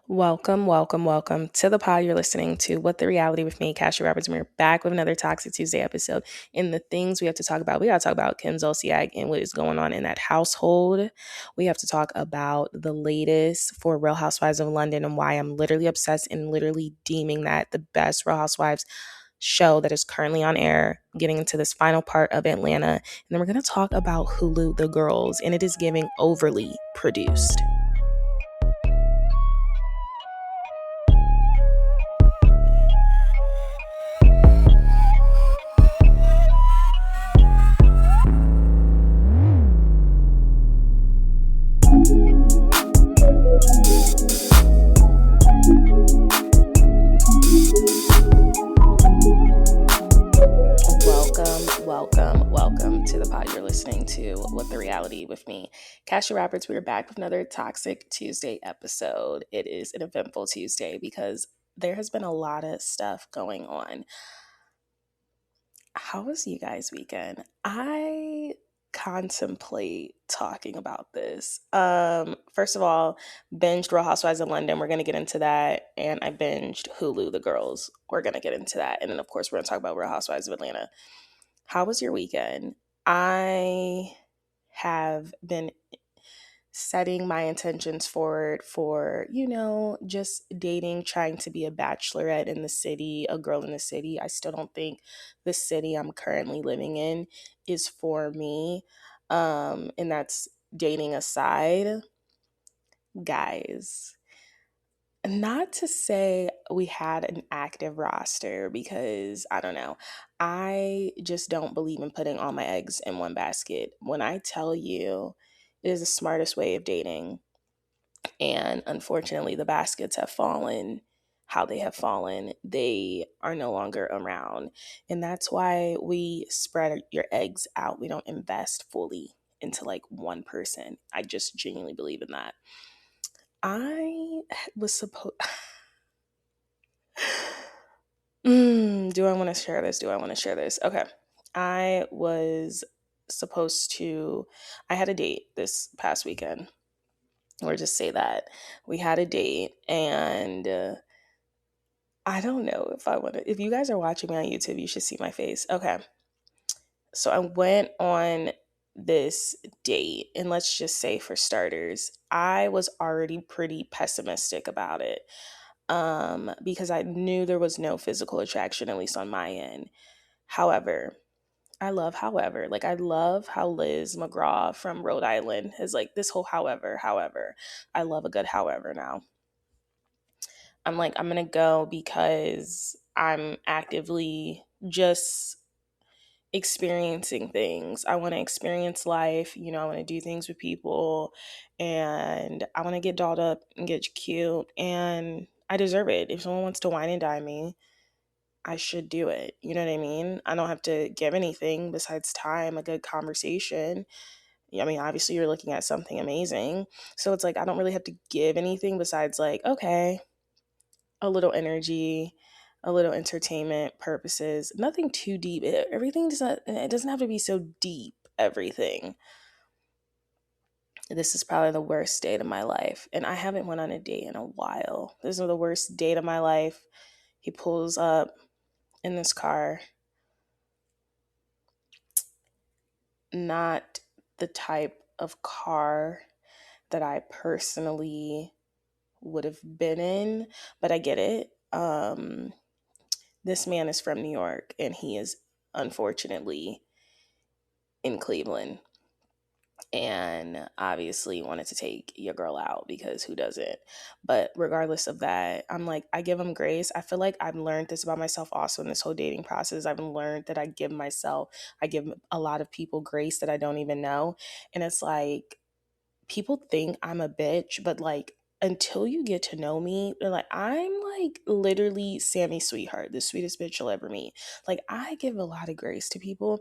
Welcome to the pod. You're listening to What the Reality with me, Cassie Roberts. And we're back with another Toxic Tuesday episode. In the things we have to talk about, we got to talk about Kim Zolciak and what is going on in that household. We have to talk about the latest for Real Housewives of London and why I'm literally obsessed and literally deeming that the best Real Housewives show that is currently on air, getting into this final part of Atlanta. And then we're going to talk about Hulu, The Girls, and it is giving overly produced. Welcome to the pod. You're listening to What the Reality with me, Cassie Roberts. We are back with another Toxic Tuesday episode. It is an eventful Tuesday because there has been a lot of stuff going on. How was you guys' weekend? I contemplate talking about this. First of all, binged Real Housewives of London. We're going to get into that. And I binged Hulu, The Girls. We're going to get into that. And then, of course, we're going to talk about Real Housewives of Atlanta. How was your weekend? I have been setting my intentions forward for, just dating, trying to be a bachelorette in the city, a girl in the city. I still don't think the city I'm currently living in is for me. And that's dating aside. Guys, not to say we had an active roster because I don't know. I just don't believe in putting all my eggs in one basket. When I tell you it is the smartest way of dating, and unfortunately the baskets have fallen how they have fallen, they are no longer around. And that's why we spread your eggs out. We don't invest fully into like one person. I just genuinely believe in that. I was supposed do I want to share this? Okay. I was supposed to, I had a date this past weekend, or just say that. We had a date, and I don't know if I want to, if you guys are watching me on YouTube, you should see my face. Okay. So I went on this date, and let's just say, for starters, I was already pretty pessimistic about it. Because I knew there was no physical attraction, at least on my end. However, I love how Liz McGraw from Rhode Island is like this whole however. I love a good however now. I'm like, I'm going to go because I'm actively just experiencing things. I want to experience life. I want to do things with people, and I want to get dolled up and get cute, and I deserve it. If someone wants to wine and dine me, I should do it. You know what I mean? I don't have to give anything besides time, a good conversation. I mean, obviously you're looking at something amazing. So it's like, I don't really have to give anything besides like, okay, a little energy, a little entertainment purposes, nothing too deep. Everything it doesn't have to be so deep, everything. This is probably the worst date of my life. And I haven't went on a date in a while. This is the worst date of my life. He pulls up in this car. Not the type of car that I personally would have been in, but I get it. This man is from New York, and he is unfortunately in Cleveland, and obviously wanted to take your girl out because who doesn't? But regardless of that, I'm like, I give him grace. I feel like I've learned this about myself also in this whole dating process. I've learned that I give a lot of people grace that I don't even know. And it's like, people think I'm a bitch, but like, until you get to know me, they're like, I'm like literally Sammy Sweetheart, the sweetest bitch you'll ever meet. Like, I give a lot of grace to people,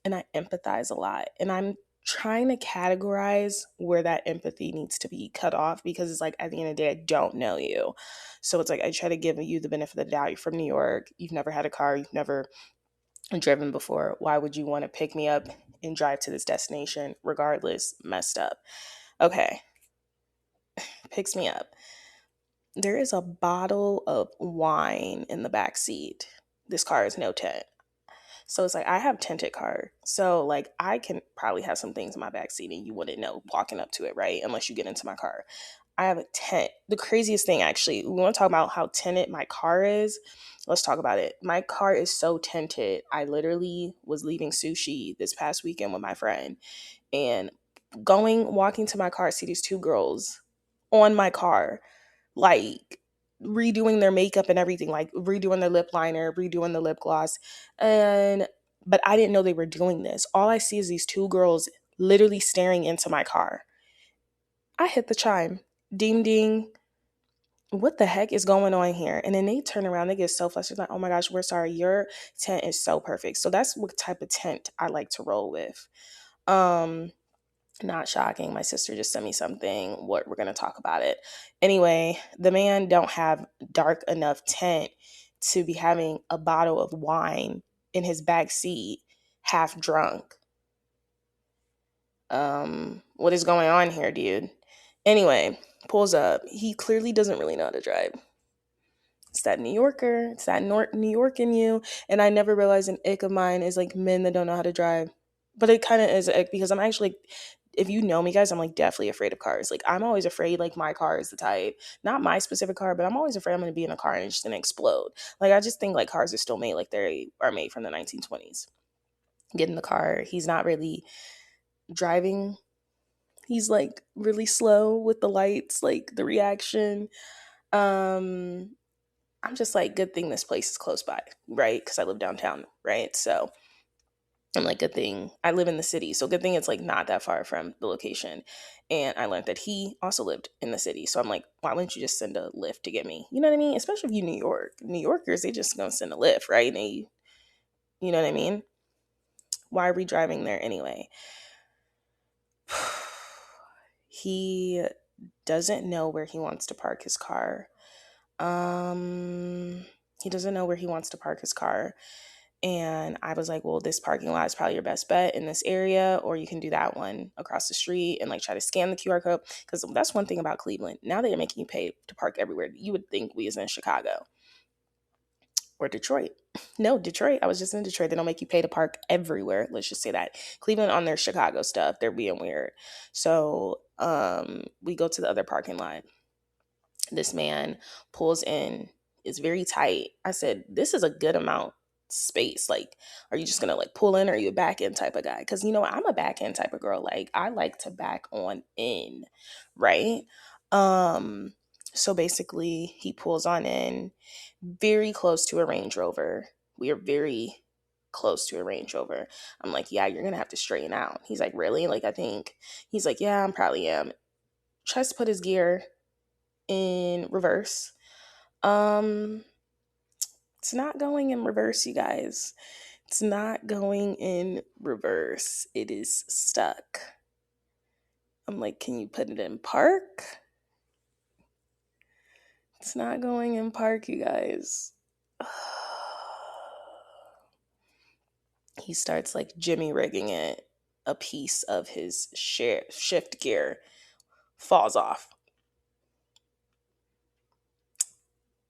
and I empathize a lot. And I'm trying to categorize where that empathy needs to be cut off, because it's like, at the end of the day, I don't know you. So it's like, I try to give you the benefit of the doubt. You're from New York. You've never had a car. You've never driven before. Why would you want to pick me up and drive to this destination? Regardless, messed up. Okay. Picks me up. There is a bottle of wine in the back seat. This car is no tint. So it's like I have tinted car. So like I can probably have some things in my back seat and you wouldn't know walking up to it, right? Unless you get into my car. I have a tent. The craziest thing actually, we want to talk about how tinted my car is. Let's talk about it. My car is so tinted. I literally was leaving sushi this past weekend with my friend and walking to my car, see these two girls on my car, like redoing their makeup and everything, like redoing their lip liner, redoing the lip gloss. And but I didn't know they were doing this. All I see is these two girls literally staring into my car. I hit the chime. Ding ding. What the heck is going on here? And then they turn around, they get so flustered, like, oh my gosh, we're sorry. Your tent is so perfect. So that's what type of tent I like to roll with. Um, Not shocking. My sister just sent me something. What we're gonna talk about it. Anyway, the man don't have dark enough tint to be having a bottle of wine in his back seat, half drunk. What is going on here, dude? Anyway, pulls up. He clearly doesn't really know how to drive. It's that New Yorker. It's that New York in you. And I never realized an ick of mine is like men that don't know how to drive. But it kind of is an ick because I'm actually, if you know me, guys, I'm like definitely afraid of cars. Like I'm always afraid like my car is the type, not my specific car, but I'm always afraid I'm going to be in a car and it's just going to explode. Like I just think like cars are still made like they are made from the 1920s. Get in the car. He's not really driving. He's like really slow with the lights, like the reaction. Um, I'm just like, good thing this place is close by, right? Because I live downtown, right? So I'm like, good thing I live in the city. So good thing it's like not that far from the location. And I learned that he also lived in the city. So I'm like, why wouldn't you just send a lift to get me? You know what I mean? Especially if you New York. New Yorkers, they just gonna send a lift, right? You know what I mean? Why are we driving there anyway? He doesn't know where he wants to park his car. He doesn't know where he wants to park his car. And I was like, well, this parking lot is probably your best bet in this area, or you can do that one across the street and like try to scan the QR code. Because that's one thing about Cleveland. Now they're making you pay to park everywhere. You would think we is in Chicago or Detroit. No, Detroit. I was just in Detroit. They don't make you pay to park everywhere. Let's just say that. Cleveland on their Chicago stuff, they're being weird. So we go to the other parking lot. This man pulls in. It's very tight. I said, this is a good amount space. Like, are you just gonna like pull in, or are you a back end type of guy? Because you know I'm a back end type of girl. Like I like to back on in, right? Um, so basically he pulls on in very close to a Range Rover. We are very close to a Range Rover. I'm like, yeah, you're gonna have to straighten out. He's like, really? Like I think he's like, yeah, I'm probably am. Tries to put his gear in reverse. It's not going in reverse, you guys. It's not going in reverse. It is stuck. I'm like, can you put it in park? It's not going in park, you guys. He starts like jimmy rigging it. A piece of his shift gear falls off.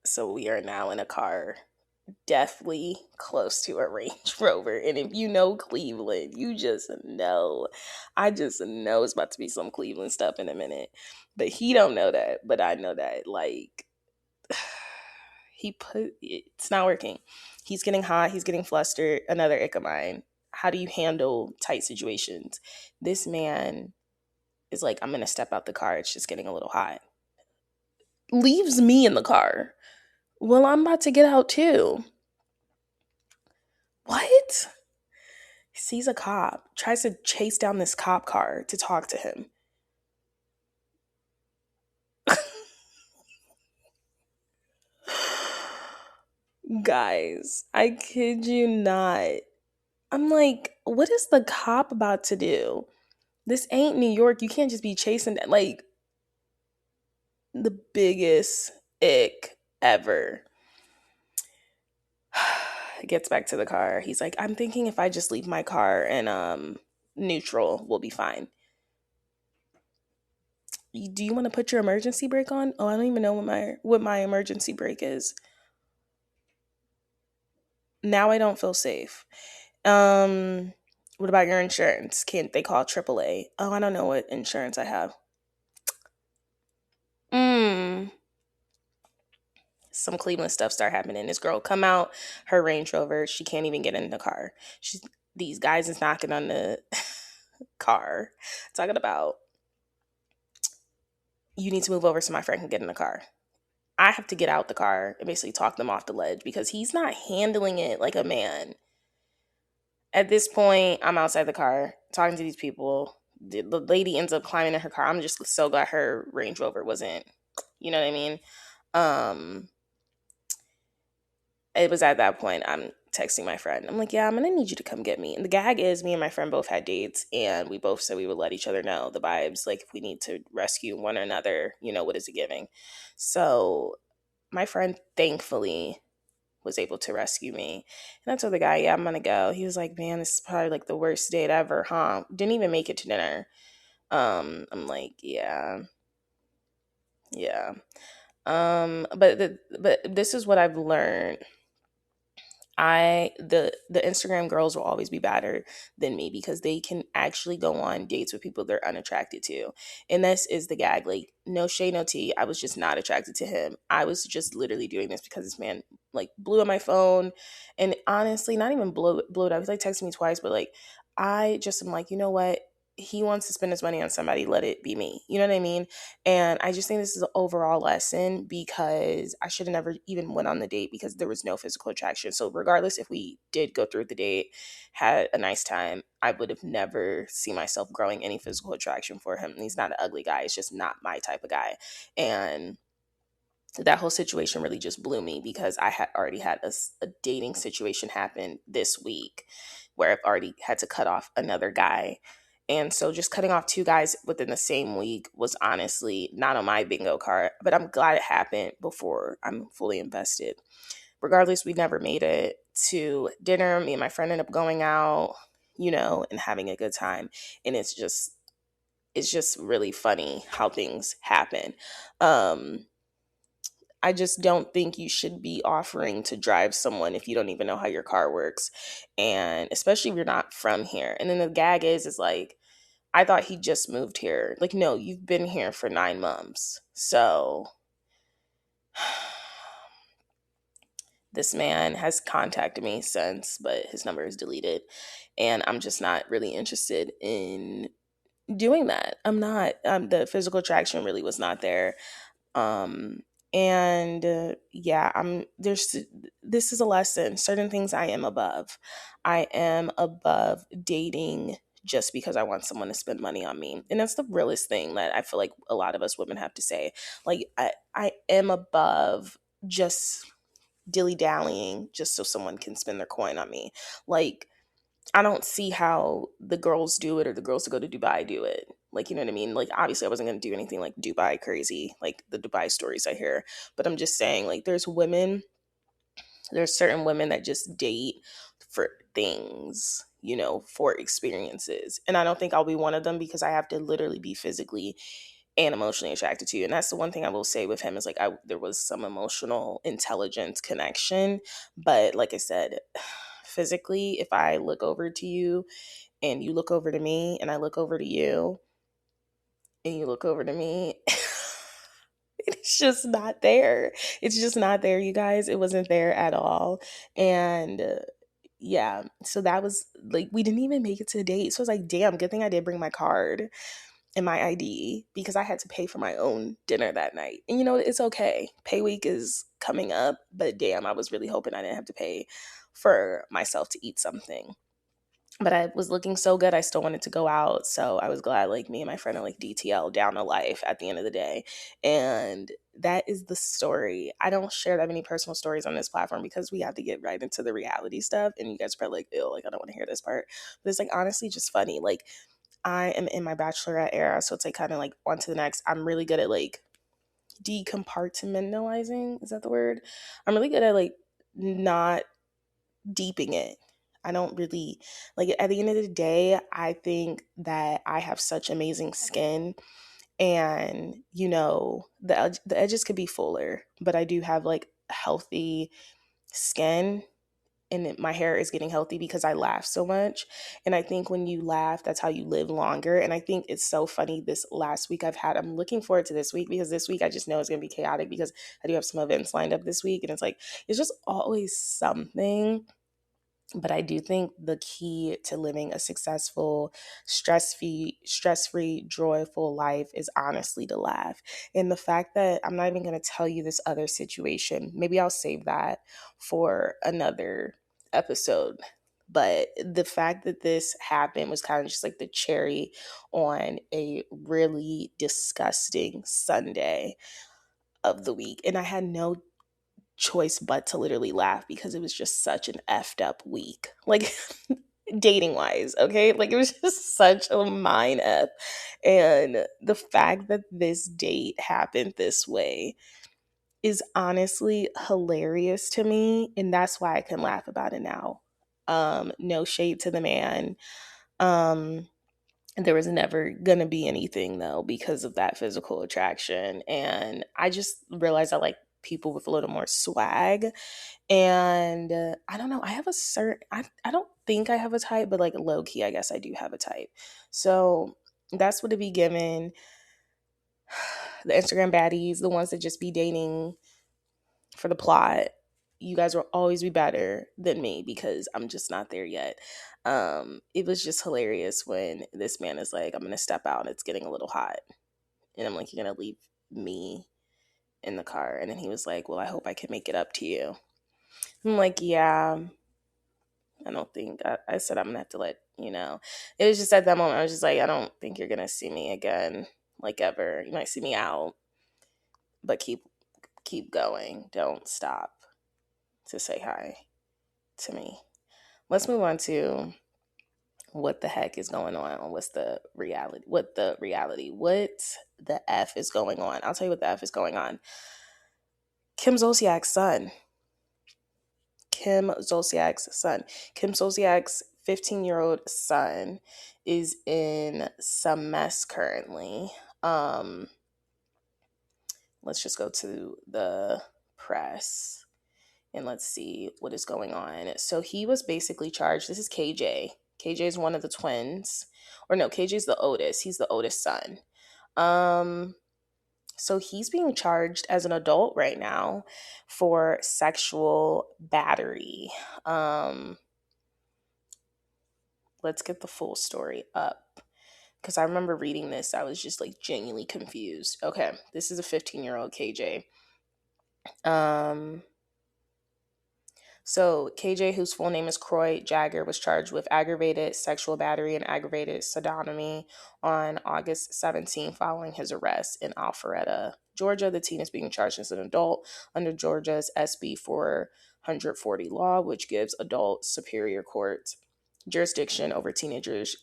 So we are now in a car definitely close to a Range Rover. And if you know Cleveland, you just know. I just know it's about to be some Cleveland stuff in a minute. But he don't know that. But I know that. Like, it's not working. He's getting hot. He's getting flustered. Another ick of mine. How do you handle tight situations? This man is like, I'm going to step out the car. It's just getting a little hot. Leaves me in the car. Well, I'm about to get out too. What? He sees a cop, tries to chase down this cop car to talk to him. Guys, I kid you not. I'm like, what is the cop about to do? This ain't New York. You can't just be chasing that. Like, the biggest ick ever. Gets back to the car. He's like, I'm thinking if I just leave my car in neutral, we'll be fine. Do you want to put your emergency brake on? Oh, I don't even know what my emergency brake is. Now I don't feel safe. Um, what about your insurance? Can't they call AAA? Oh, I don't know what insurance I have. Mm. Some Cleveland stuff start happening. This girl come out, her Range Rover, she can't even get in the car. She's These guys is knocking on the car, talking about you need to move over so my friend can get in the car. I have to get out the car and basically talk them off the ledge because he's not handling it like a man. At this point, I'm outside the car talking to these people. The lady ends up climbing in her car. I'm just so glad her Range Rover wasn't, you know what I mean? Um, it was at that point I'm texting my friend. I'm like, yeah, I'm gonna need you to come get me. And the gag is, me and my friend both had dates, and we both said we would let each other know the vibes. Like, if we need to rescue one or another, what is it giving? So my friend thankfully was able to rescue me. And I told the guy, yeah, I'm gonna go. He was like, man, this is probably like the worst date ever, huh? Didn't even make it to dinner. I'm like, yeah, yeah. But this is what I've learned. The Instagram girls will always be better than me because they can actually go on dates with people they're unattracted to. And this is the gag. Like, no shade, no tea. I was just not attracted to him. I was just literally doing this because this man like blew up my phone. And honestly, not even blew it up. He's like texting me twice, but like I just am like, you know what? He wants to spend his money on somebody, let it be me. You know what I mean? And I just think this is an overall lesson because I should have never even went on the date because there was no physical attraction. So regardless if we did go through the date, had a nice time, I would have never seen myself growing any physical attraction for him. He's not an ugly guy. It's just not my type of guy. And that whole situation really just blew me because I had already had a dating situation happen this week where I've already had to cut off another guy. And so just cutting off two guys within the same week was honestly not on my bingo card, but I'm glad it happened before I'm fully invested. Regardless, we never made it to dinner. Me and my friend ended up going out, and having a good time. And it's just really funny how things happen. I just don't think you should be offering to drive someone if you don't even know how your car works. And especially if you're not from here. And then the gag is like, I thought he just moved here. Like, no, you've been here for 9 months. So this man has contacted me since, but his number is deleted. And I'm just not really interested in doing that. I'm not. The physical attraction really was not there. Um, and yeah, this is a lesson. Certain things I am above. I am above dating just because I want someone to spend money on me. And that's the realest thing that I feel like a lot of us women have to say. Like, I am above just dilly dallying just so someone can spend their coin on me. Like, I don't see how the girls do it or the girls that go to Dubai do it. Like, you know what I mean? Like, obviously, I wasn't going to do anything like Dubai crazy, like the Dubai stories I hear. But I'm just saying, like, there's certain women that just date for things, for experiences. And I don't think I'll be one of them because I have to literally be physically and emotionally attracted to you. And that's the one thing I will say with him is like, there was some emotional intelligence connection. But like I said, physically, if I look over to you and you look over to me and I look over to you and you look over to me, it's just not there. It's just not there, you guys. It wasn't there at all. And yeah, so that was like, we didn't even make it to a date. So I was like, damn, good thing I did bring my card and my ID because I had to pay for my own dinner that night. And it's okay. Pay week is coming up, but damn, I was really hoping I didn't have to pay for myself to eat something. But I was looking so good, I still wanted to go out. So I was glad, like, me and my friend are like DTL down to life at the end of the day. And that is the story. I don't share that many personal stories on this platform because we have to get right into the reality stuff. And you guys are probably like, ew, like, I don't want to hear this part. But it's like, honestly, just funny. Like, I am in my bachelorette era. So it's like kind of like on to the next. I'm really good at like decompartmentalizing. Is that the word? I'm really good at like not deeping it. I don't really like, at the end of the day, I think that I have such amazing skin And, the edges could be fuller, but I do have like healthy skin, and my hair is getting healthy because I laugh so much. And I think when you laugh, that's how you live longer. And I think it's so funny, this last week I'm looking forward to this week, because this week I just know it's going to be chaotic because I do have some events lined up this week. And it's like, it's just always something. But I do think the key to living a successful, stress-free, joyful life is honestly to laugh. And the fact that I'm not even going to tell you this other situation, maybe I'll save that for another episode. But the fact that this happened was kind of just like the cherry on a really disgusting Sunday of the week. And I had no choice but to literally laugh because it was just such an effed up week. Like, dating wise, okay? Like, it was just such a mind F. And the fact that this date happened this way is honestly hilarious to me. And that's why I can laugh about it now. No shade to the man. There was never gonna be anything though because of that physical attraction. And I just realized I like people with a little more swag. And I don't know, I have a certain, I don't think I have a type, but like low key, I guess I do have a type. So that's what it be given. The Instagram baddies, the ones that just be dating for the plot, you guys will always be better than me because I'm just not there yet. It was just hilarious when this man is like, I'm gonna step out, it's getting a little hot. And I'm like, you're gonna leave me in the car? And then he was like, well, I hope I can make it up to you. I'm like, yeah, I don't think, I said I'm gonna have to let you know. It was just at that moment, I was just like, I don't think you're gonna see me again, like ever. You might see me out, but keep going. Don't stop to say hi to me. Let's move on to what the heck is going on. What's the reality? What the F is going on? I'll tell you what the F is going on. Kim Zolciak's son. Kim Zolciak's 15-year-old son is in some mess currently. Let's just go to the press and let's see what is going on. So he was basically charged. This is KJ. KJ is one of the twins. Or no, KJ is the oldest. He's the oldest son. So he's being charged as an adult right now for sexual battery. Let's get the full story up, because I remember reading this. I was just like genuinely confused. Okay, this is a 15-year-old KJ. So KJ, whose full name is Khloe Jagger, was charged with aggravated sexual battery and aggravated sodomy on August 17 following his arrest in Alpharetta, Georgia. The teen is being charged as an adult under Georgia's SB 440 law, which gives adult superior courts jurisdiction over teenagers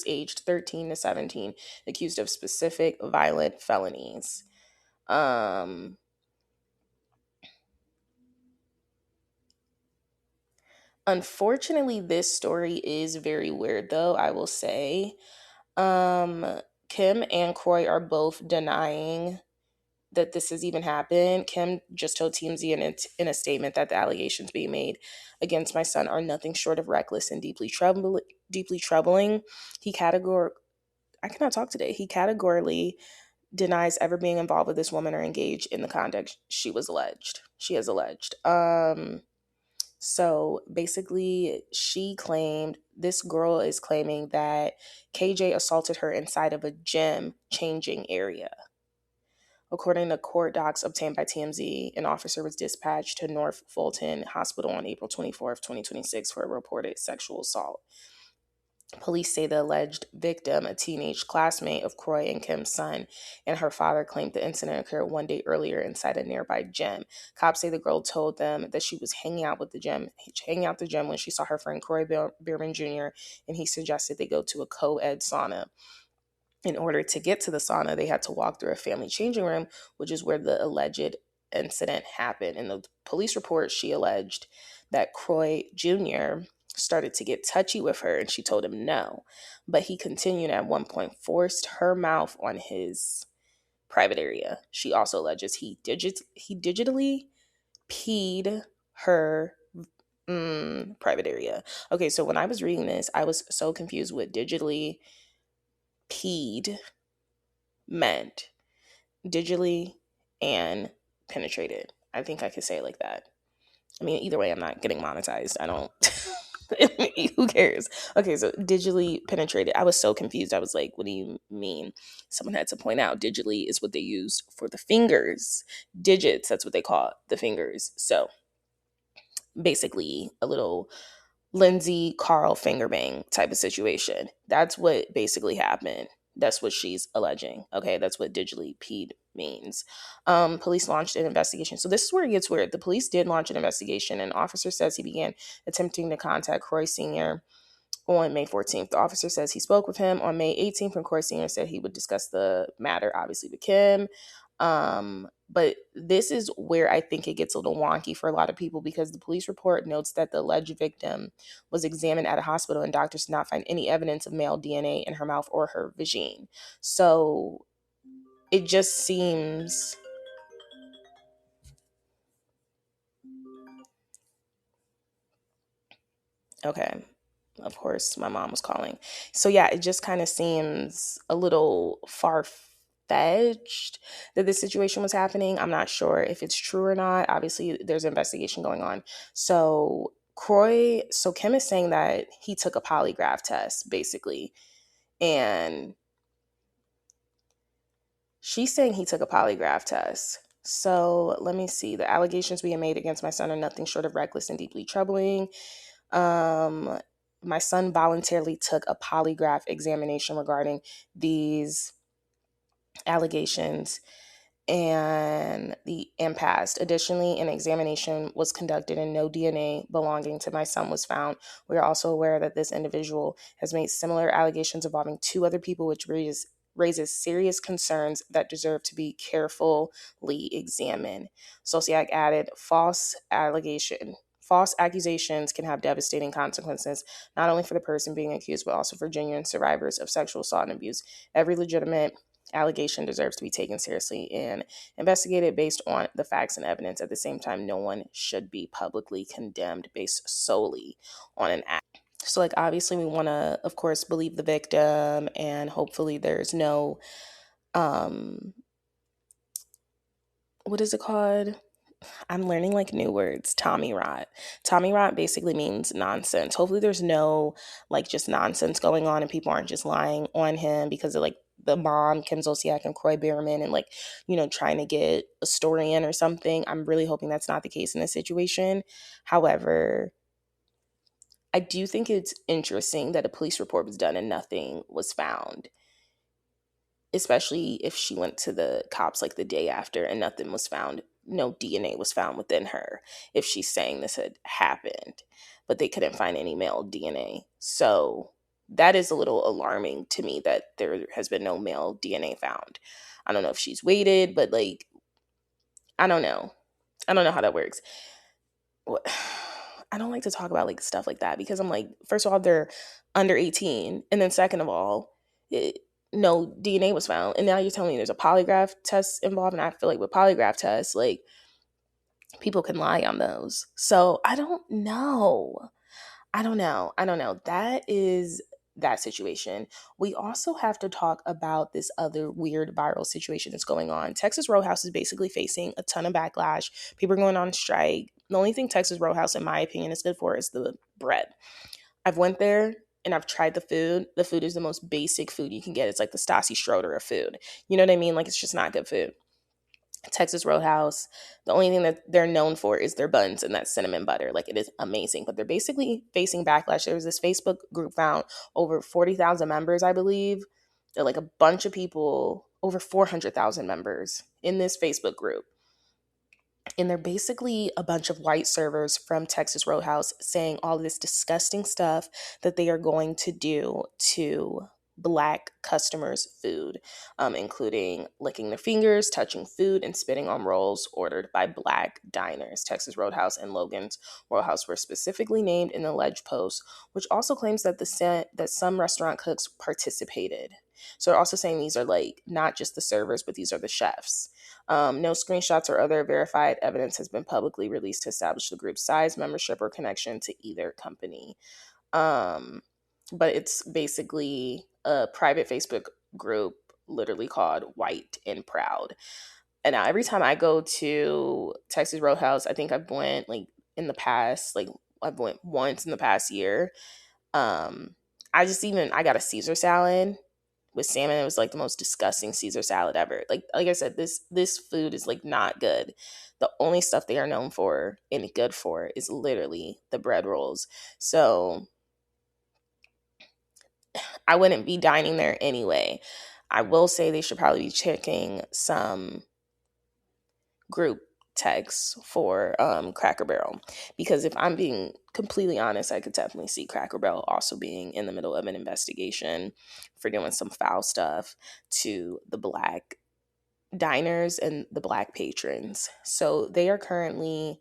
aged 13 to 17 accused of specific violent felonies. Unfortunately, this story is very weird, though, I will say. Kim and Khloe are both denying that this has even happened. Kim just told TMZ in a statement that the allegations being made against my son are nothing short of reckless and deeply troubling. I cannot talk today. He categorically denies ever being involved with this woman or engaged in the conduct she has alleged. So basically, this girl is claiming that KJ assaulted her inside of a gym changing area. According to court docs obtained by TMZ, an officer was dispatched to North Fulton Hospital on April 24th, 2026 for a reported sexual assault. Police say the alleged victim, a teenage classmate of Khloe and Kim's son, and her father claimed the incident occurred one day earlier inside a nearby gym. Cops say the girl told them that she was hanging out the gym when she saw her friend Corey Bierman Jr., and he suggested they go to a co-ed sauna. In order to get to the sauna, they had to walk through a family changing room, which is where the alleged incident happened. In the police report, she alleged that Croy Jr. started to get touchy with her and she told him no. But he continued at one point, forced her mouth on his private area. She also alleges he digitally peed her private area. Okay, so when I was reading this, I was so confused what digitally peed meant. Digitally and penetrated. I think I could say it like that. I mean, either way, I'm not getting monetized. I don't. Who cares? Okay, so digitally penetrated. I was so confused. I was like, what do you mean? Someone had to point out digitally is what they use for the fingers. Digits, that's what they call it, the fingers. So basically, a little Lindsay Carl fingerbang type of situation. That's what basically happened. That's what she's alleging. Okay, that's what digitally peed means. Police launched an investigation. So this is where it gets weird. The police did launch an investigation. An officer says he began attempting to contact Khloe Sr. on May 14th. The officer says he spoke with him on May 18th, and Khloe Sr. said he would discuss the matter, obviously, with Kim. But this is where I think it gets a little wonky for a lot of people because the police report notes that the alleged victim was examined at a hospital and doctors did not find any evidence of male DNA in her mouth or her vagine. So it just seems okay. Of course, my mom was calling. So yeah, it just kind of seems a little far fetched that this situation was happening. I'm not sure if it's true or not. Obviously, there's an investigation going on. So Kim is saying that he took a polygraph test, basically, and she's saying he took a polygraph test. So let me see. The allegations being made against my son are nothing short of reckless and deeply troubling. Um, my son voluntarily took a polygraph examination regarding these allegations and the impasse. Additionally, an examination was conducted and no DNA belonging to my son was found. We are also aware that this individual has made similar allegations involving two other people, which raises serious concerns that deserve to be carefully examined. Zolciak added, false accusations can have devastating consequences, not only for the person being accused, but also for genuine survivors of sexual assault and abuse. Every legitimate allegation deserves to be taken seriously and investigated based on the facts and evidence. At the same time, no one should be publicly condemned based solely on an act. So, like, obviously, we want to, of course, believe the victim, and hopefully, there's no, what is it called? I'm learning like new words. Tommy rot. Tommy rot basically means nonsense. Hopefully, there's no like just nonsense going on, and people aren't just lying on him because of like the mom, Kim Zolciak, and Croy Bierman, and like, you know, trying to get a story in or something. I'm really hoping that's not the case in this situation. However, I do think it's interesting that a police report was done and nothing was found, especially if she went to the cops like the day after and nothing was found. No DNA was found within her if she's saying this had happened, but they couldn't find any male DNA. So that is a little alarming to me that there has been no male DNA found. I don't know if she's waited, but like, I don't know. I don't know how that works. I don't like to talk about like stuff like that because I'm like, first of all, they're under 18. And then second of all, no DNA was found. And now you're telling me there's a polygraph test involved. And I feel like with polygraph tests, like people can lie on those. So I don't know. That is that situation. We also have to talk about this other weird viral situation that's going on. Texas Roadhouse is basically facing a ton of backlash. People are going on strike. The only thing Texas Roadhouse, in my opinion, is good for is the bread. I've went there and I've tried the food. The food is the most basic food you can get. It's like the Stassi Schroeder of food. You know what I mean? Like, it's just not good food. Texas Roadhouse, the only thing that they're known for is their buns and that cinnamon butter. Like, it is amazing, but they're basically facing backlash. There was this Facebook group found over 40,000 members, I believe. They're like a bunch of people, over 400,000 members in this Facebook group. And they're basically a bunch of white servers from Texas Roadhouse saying all of this disgusting stuff that they are going to do to Black customers' food, including licking their fingers, touching food, and spitting on rolls ordered by Black diners. Texas Roadhouse and Logan's Roadhouse were specifically named in the alleged post, which also claims that that some restaurant cooks participated. So they're also saying these are like not just the servers, but these are the chefs. No screenshots or other verified evidence has been publicly released to establish the group's size, membership, or connection to either company. Um, but it's basically a private Facebook group literally called White and Proud. And now every time I go to Texas Roadhouse, I think I've went like in the past, like I've went once in the past year. Um, I got a Caesar salad with salmon. It was like the most disgusting Caesar salad ever. Like I said, this food is like not good. The only stuff they are known for and good for is literally the bread rolls. So I wouldn't be dining there anyway. I will say they should probably be checking some group texts for Cracker Barrel, because if I'm being completely honest, I could definitely see Cracker Barrel also being in the middle of an investigation for doing some foul stuff to the Black diners and the Black patrons. So they are currently,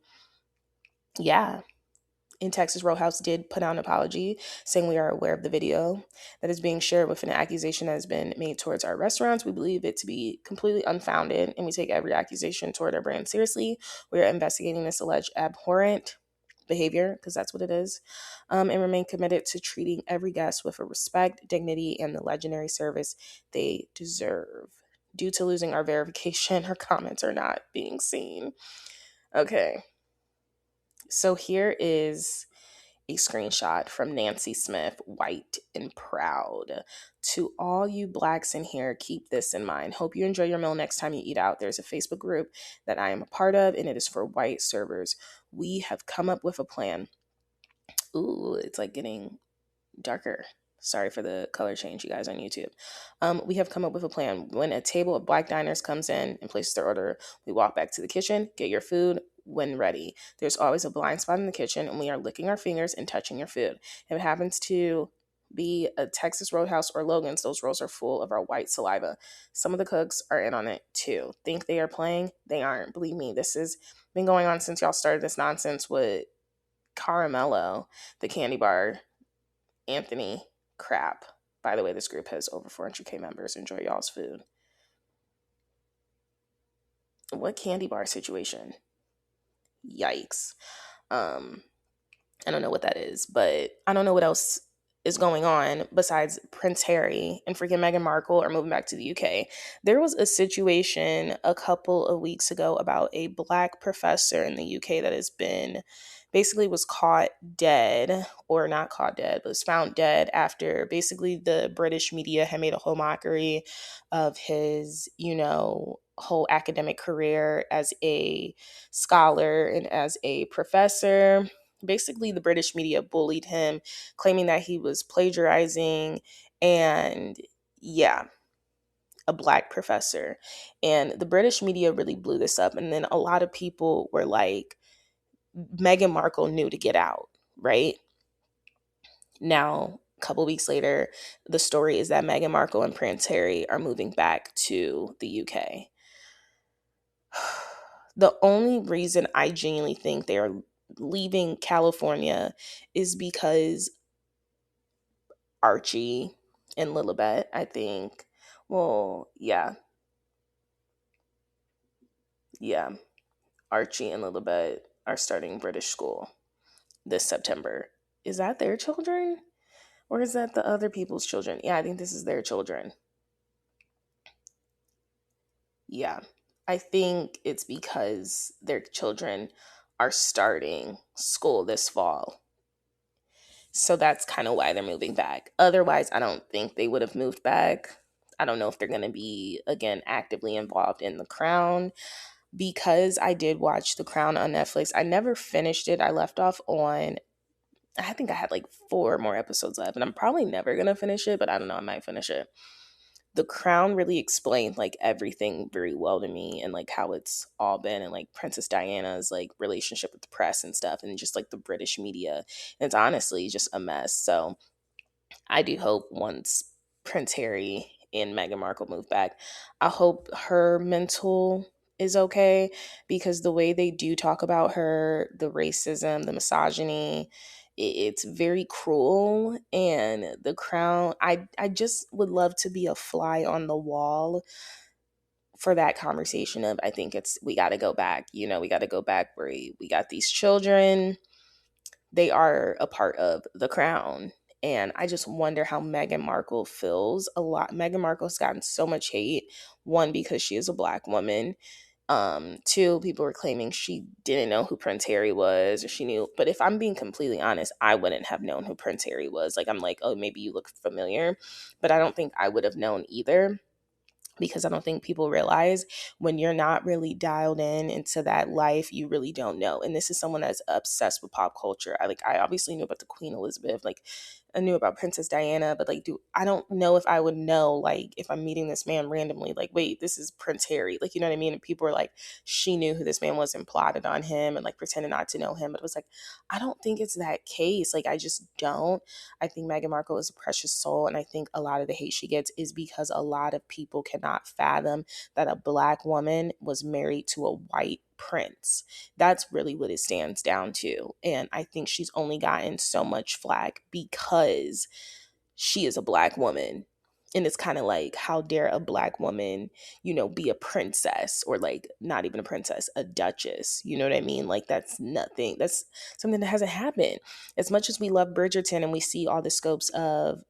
yeah, in Texas Roadhouse did put out an apology saying, we are aware of the video that is being shared with an accusation that has been made towards our restaurants. We believe it to be completely unfounded, and we take every accusation toward our brand seriously. We are investigating this alleged abhorrent behavior, because that's what it is, and remain committed to treating every guest with a respect, dignity, and the legendary service they deserve. Due to losing our verification, our comments are not being seen. Okay. So here is a screenshot from Nancy Smith, White and Proud. To all you Blacks in here, keep this in mind. Hope you enjoy your meal next time you eat out. There's a Facebook group that I am a part of, and it is for white servers. We have come up with a plan. Ooh, it's like getting darker. Sorry for the color change, you guys, on YouTube. We have come up with a plan. When a table of Black diners comes in and places their order, we walk back to the kitchen, get your food when ready. There's always a blind spot in the kitchen, and we are licking our fingers and touching your food. If it happens to be a Texas Roadhouse or Logan's, those rolls are full of our white saliva. Some of the cooks are in on it too. Think they are playing? They aren't. Believe me, this has been going on since y'all started this nonsense with Caramello, the candy bar, Anthony crap. By the way, this group has over 400K members. Enjoy y'all's food. What candy bar situation? Yikes. I don't know what that is, but I don't know what else is going on besides Prince Harry and freaking Meghan Markle are moving back to the UK. There was a situation a couple of weeks ago about a Black professor in the UK that has been basically was caught dead, or not caught dead, but was found dead after basically the British media had made a whole mockery of his, whole academic career as a scholar and as a professor. Basically, the British media bullied him, claiming that he was plagiarizing, and yeah, a Black professor. And the British media really blew this up. And then a lot of people were like, Meghan Markle knew to get out, right? Now, a couple weeks later, the story is that Meghan Markle and Prince Harry are moving back to the UK. The only reason I genuinely think they are leaving California is because Archie and Lilibet, I think. Well, yeah. Archie and Lilibet are starting British school this September. Is that their children? Or is that the other people's children? Yeah, I think this is their children. Yeah. I think it's because their children are starting school this fall. So that's kind of why they're moving back. Otherwise, I don't think they would have moved back. I don't know if they're going to be, again, actively involved in The Crown, because I did watch The Crown on Netflix. I never finished it. I left off on, I think I had like 4 more episodes left, and I'm probably never going to finish it, but I don't know, I might finish it. The Crown really explained like everything very well to me, and like how it's all been, and like Princess Diana's like relationship with the press and stuff, and just like the British media. And it's honestly just a mess. So I do hope once Prince Harry and Meghan Markle move back. I hope her mental is okay, because the way they do talk about her, the racism, the misogyny, it's very cruel. And the crown, I just would love to be a fly on the wall for that conversation of, I think it's, we got to go back, we got to go back where we got these children, they are a part of the crown. And I just wonder how Meghan Markle feels. A lot. Meghan Markle's gotten so much hate. One, because she is a Black woman. Two, people were claiming she didn't know who Prince Harry was, or she knew. But if I'm being completely honest, I wouldn't have known who Prince Harry was. Like, I'm like, oh, maybe you look familiar, but I don't think I would have known either, because I don't think people realize when you're not really dialed in into that life, you really don't know. And this is someone that's obsessed with pop culture. I obviously knew about the Queen Elizabeth, like I knew about Princess Diana, but like, I don't know if I would know, like, if I'm meeting this man randomly, like, wait, this is Prince Harry, like, you know what I mean? And people were like, she knew who this man was and plotted on him and like pretended not to know him. But it was like, I don't think it's that case. Like, I just don't. I think Meghan Markle is a precious soul, and I think a lot of the hate she gets is because a lot of people cannot fathom that a Black woman was married to a white prince. That's really what it stands down to. And I think she's only gotten so much flack because she is a Black woman. And it's kind of like, how dare a Black woman, be a princess, or like not even a princess, a duchess. You know what I mean? Like, that's nothing. That's something that hasn't happened. As much as we love Bridgerton and we see all the scopes of,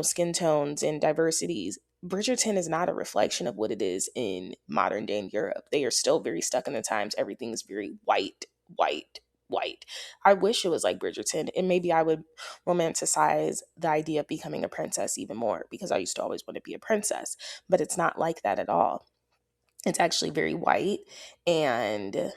skin tones and diversities, Bridgerton is not a reflection of what it is in modern day in Europe. They are still very stuck in the times. Everything is very white, white, white. I wish it was like Bridgerton, and maybe I would romanticize the idea of becoming a princess even more, because I used to always want to be a princess. But it's not like that at all. It's actually very white. And did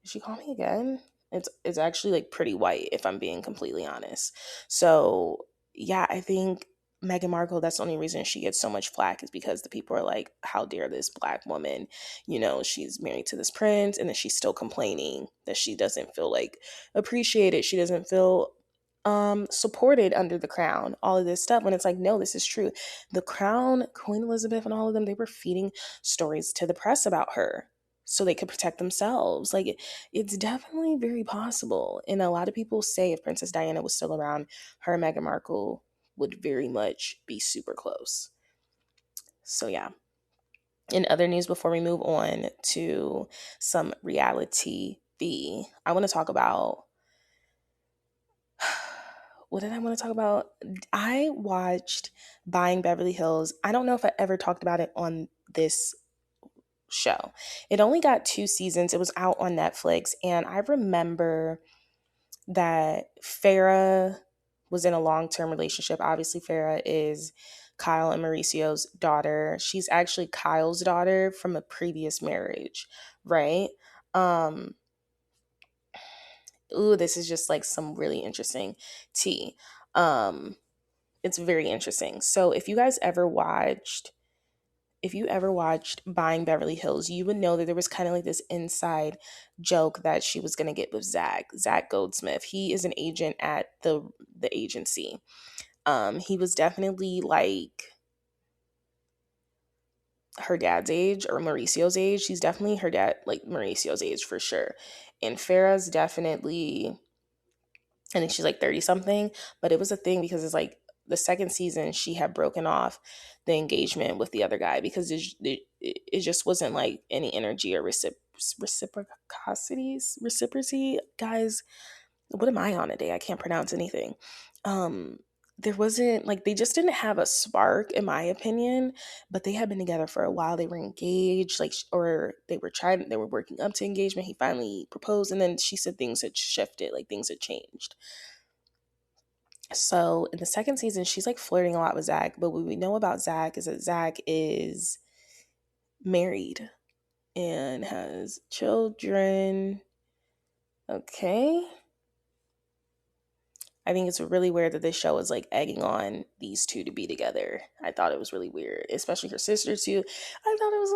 she call me again? It's actually like pretty white, if I'm being completely honest. So yeah, I think Meghan Markle, that's the only reason she gets so much flack, is because the people are like, how dare this Black woman, she's married to this prince, and then she's still complaining that she doesn't feel like appreciated, she doesn't feel supported under the crown, all of this stuff, when it's like, no, this is true. The crown, Queen Elizabeth and all of them, they were feeding stories to the press about her so they could protect themselves. Like, it's definitely very possible. And a lot of people say if Princess Diana was still around, her and Meghan Markle would very much be super close. So yeah. In other news, before we move on to some reality TV, I want to talk about, what did I want to talk about? I watched Buying Beverly Hills. I don't know if I ever talked about it on this show. It only got 2 seasons. It was out on Netflix. And I remember that Farrah was in a long-term relationship. Obviously, Farrah is Kyle and Mauricio's daughter. She's actually Kyle's daughter from a previous marriage, right? Ooh, this is just like some really interesting tea. It's very interesting. So if you ever watched Buying Beverly Hills, you would know that there was kind of like this inside joke that she was going to get with Zach Goldsmith. He is an agent at the agency. He was definitely like her dad's age, or Mauricio's age. He's definitely her dad, like Mauricio's age for sure. And Farrah's definitely, I think she's like 30 something, but it was a thing because it's like the second season she had broken off the engagement with the other guy because it just wasn't like any energy or reciprocity. Guys, what am I on today? I can't pronounce anything. There wasn't, like, they just didn't have a spark, in my opinion, but they had been together for a while. They were engaged, like, or they were working up to engagement. He finally proposed, and then she said things had shifted, like things had changed. So in the second season, she's like flirting a lot with Zach, but what we know about Zach is that Zach is married and has children. Okay. I think it's really weird that this show is like egging on these two to be together. I thought it was really weird, especially her sister too. I thought it was a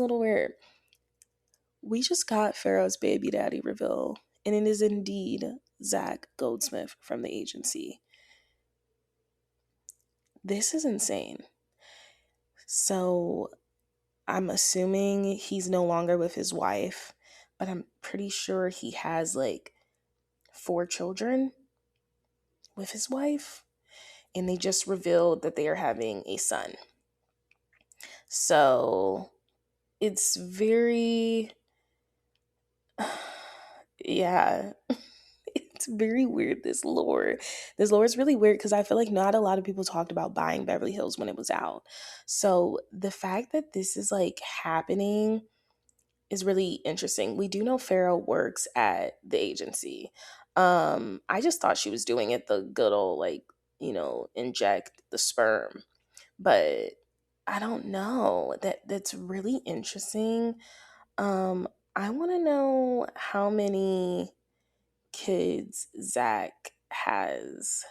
little weird. We just got Pharaoh's baby daddy reveal, and it is indeed Zach Goldsmith from the agency. This is insane. So I'm assuming he's no longer with his wife, but I'm pretty sure he has like 4 children with his wife. And they just revealed that they are having a son. So it's very, yeah, it's very weird. This lore is really weird because I feel like not a lot of people talked about buying Beverly Hills when it was out. So the fact that this is like happening is really interesting. We do know Farrah works at the agency. I just thought she was doing it the good old like, inject the sperm, but I don't know. That's really interesting. Um, I want to know how many kids Zach has.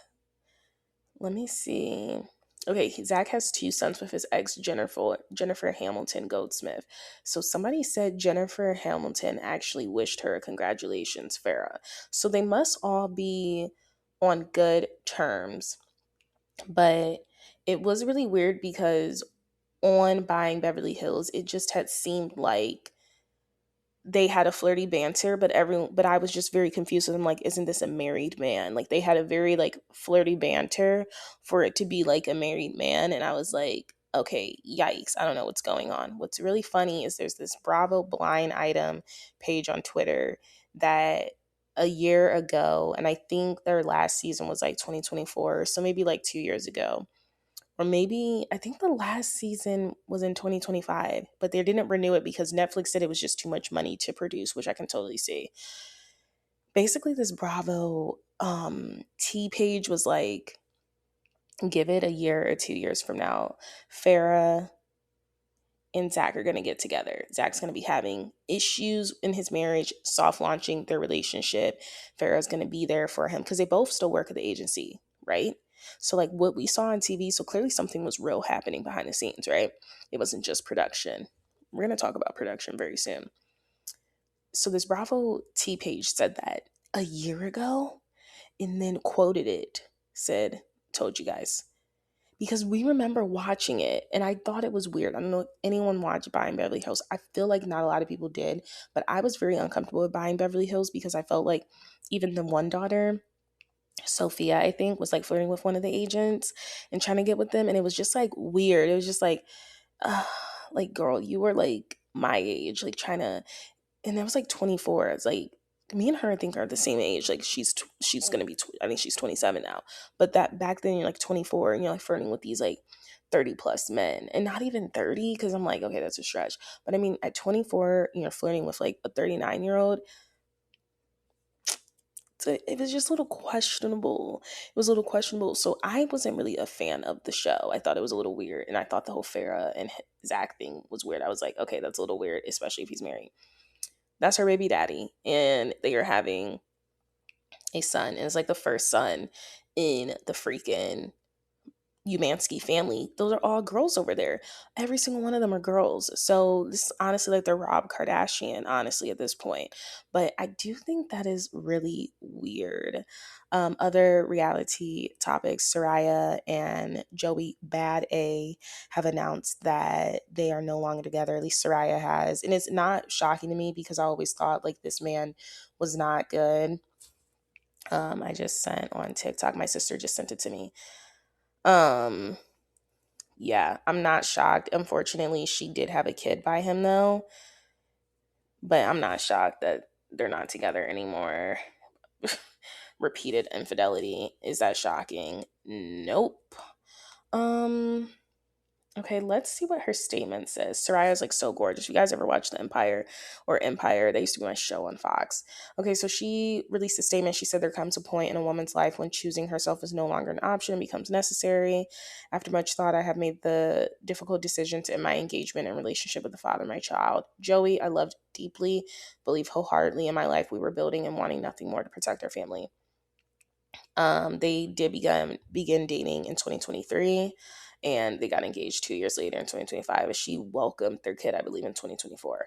Let me see. Okay, Zach has 2 sons with his ex Jennifer Hamilton Goldsmith. So somebody said Jennifer Hamilton actually wished her congratulations, Farrah. So they must all be on good terms. But it was really weird because on Buying Beverly Hills, it just had seemed like they had a flirty banter, but I was just very confused with them. Like, isn't this a married man? Like, they had a very like flirty banter for it to be like a married man, and I was like, okay, yikes, I don't know what's going on. What's really funny is there's this Bravo blind item page on Twitter that a year ago, and I think their last season was like 2024, so maybe like 2 years ago, or maybe I think the last season was in 2025, but they didn't renew it because Netflix said it was just too much money to produce, which I can totally see. Basically, this Bravo T page was like, give it a year or 2 years from now, Farrah and Zach are going to get together. Zach's going to be having issues in his marriage, soft launching their relationship. Farrah's going to be there for him because they both still work at the agency, right? So, like what we saw on TV, so clearly something was real happening behind the scenes, right? It wasn't just production. We're going to talk about production very soon. So, this Bravo T page said that a year ago and then quoted it, said, told you guys, because we remember watching it and I thought it was weird. I don't know if anyone watched Buying Beverly Hills. I feel like not a lot of people did, but I was very uncomfortable with Buying Beverly Hills because I felt like even the one daughter, Sophia, I think, was like flirting with one of the agents and trying to get with them. And it was just like weird. It was just uh, like, girl, you were like my age, like trying to, and I was like 24. It's like, me and her, I think, are the same age. Like she's gonna be, I think she's 27 now. But that back then, you're like 24 and you're like flirting with these like 30 plus men, and not even 30, because I'm like, okay, that's a stretch. But I mean, at 24, you're flirting with like a 39-year-old. So it was just a little questionable. It was a little questionable. So I wasn't really a fan of the show. I thought it was a little weird, and I thought the whole Farrah and Zach thing was weird. I was like, okay, that's a little weird, especially if he's married. That's her baby daddy, and they are having a son, and it's like the first son in the freaking Umansky family. Those are all girls over there. Every single one of them are girls. So this is honestly like the Rob Kardashian, honestly, at this point. But I do think that is really weird. Other reality topics, Soraya and Joey Bad A have announced that they are no longer together. At least Soraya has. And it's not shocking to me because I always thought like this man was not good. I just sent on TikTok. My sister just sent it to me. Um, yeah, I'm not shocked. Unfortunately, she did have a kid by him though, but I'm not shocked that they're not together anymore. Repeated infidelity. Is that shocking? Nope. Um, Okay, let's see what her statement says. Soraya's like so gorgeous. You guys ever watch The Empire or Empire? That used to be my show on Fox. Okay, so she released a statement. She said there comes a point in a woman's life when choosing herself is no longer an option, becomes necessary. After much thought, I have made the difficult decision to end my engagement and relationship with the father of my child. Joey, I loved deeply, believe wholeheartedly in my life we were building and wanting nothing more to protect our family. They did begin dating in 2023, and they got engaged 2 years later in 2025. And she welcomed their kid, I believe, in 2024.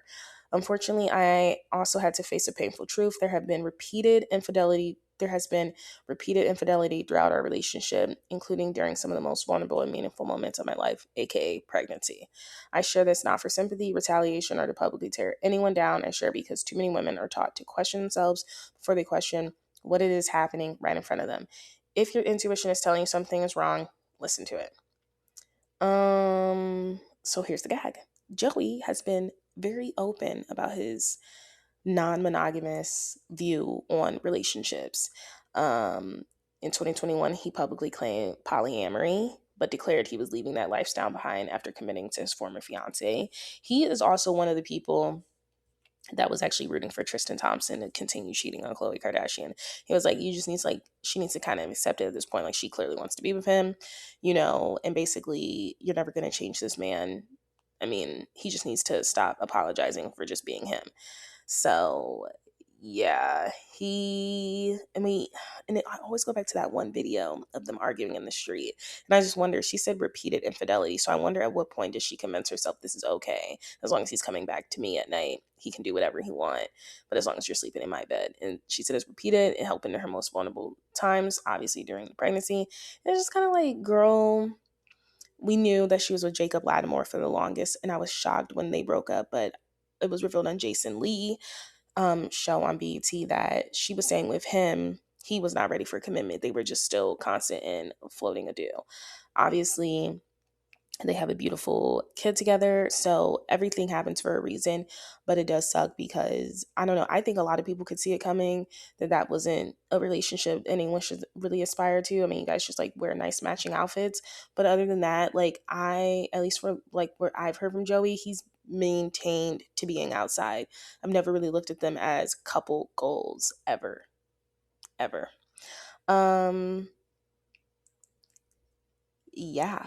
Unfortunately, I also had to face a painful truth. There have been repeated infidelity There has been repeated infidelity throughout our relationship, including during some of the most vulnerable and meaningful moments of my life, aka pregnancy. I share this not for sympathy, retaliation, or to publicly tear anyone down. I share because too many women are taught to question themselves before they question what it is happening right in front of them. If your intuition is telling you something is wrong, listen to it. So here's the gag. Joey has been very open about his non-monogamous view on relationships. Um, in 2021, he publicly claimed polyamory, but declared he was leaving that lifestyle behind after committing to his former fiance. He is also one of the people that was actually rooting for Tristan Thompson to continue cheating on Khloe Kardashian. He was like, you just need to she needs to kind of accept it at this point. Like, she clearly wants to be with him, and basically, you're never going to change this man. I mean, he just needs to stop apologizing for just being him. So yeah, I always go back to that one video of them arguing in the street. And I just wonder, she said repeated infidelity. So I wonder at what point does she convince herself this is okay? As long as he's coming back to me at night, he can do whatever he wants. But as long as you're sleeping in my bed. And she said it's repeated and helping in her most vulnerable times, obviously during the pregnancy. And it's just kind of like, girl, we knew that she was with Jacob Lattimore for the longest. And I was shocked when they broke up. But it was revealed on Jason Lee show on BET that she was saying with him, he was not ready for commitment. They were just still constant in floating a deal. Obviously, they have a beautiful kid together, so everything happens for a reason, but it does suck because, I don't know, I think a lot of people could see it coming, that wasn't a relationship anyone should really aspire to. I mean, you guys just like wear nice matching outfits, but other than that, like, at least for like where I've heard from Joey, he's maintained to being outside. I've never really looked at them as couple goals ever. Um yeah.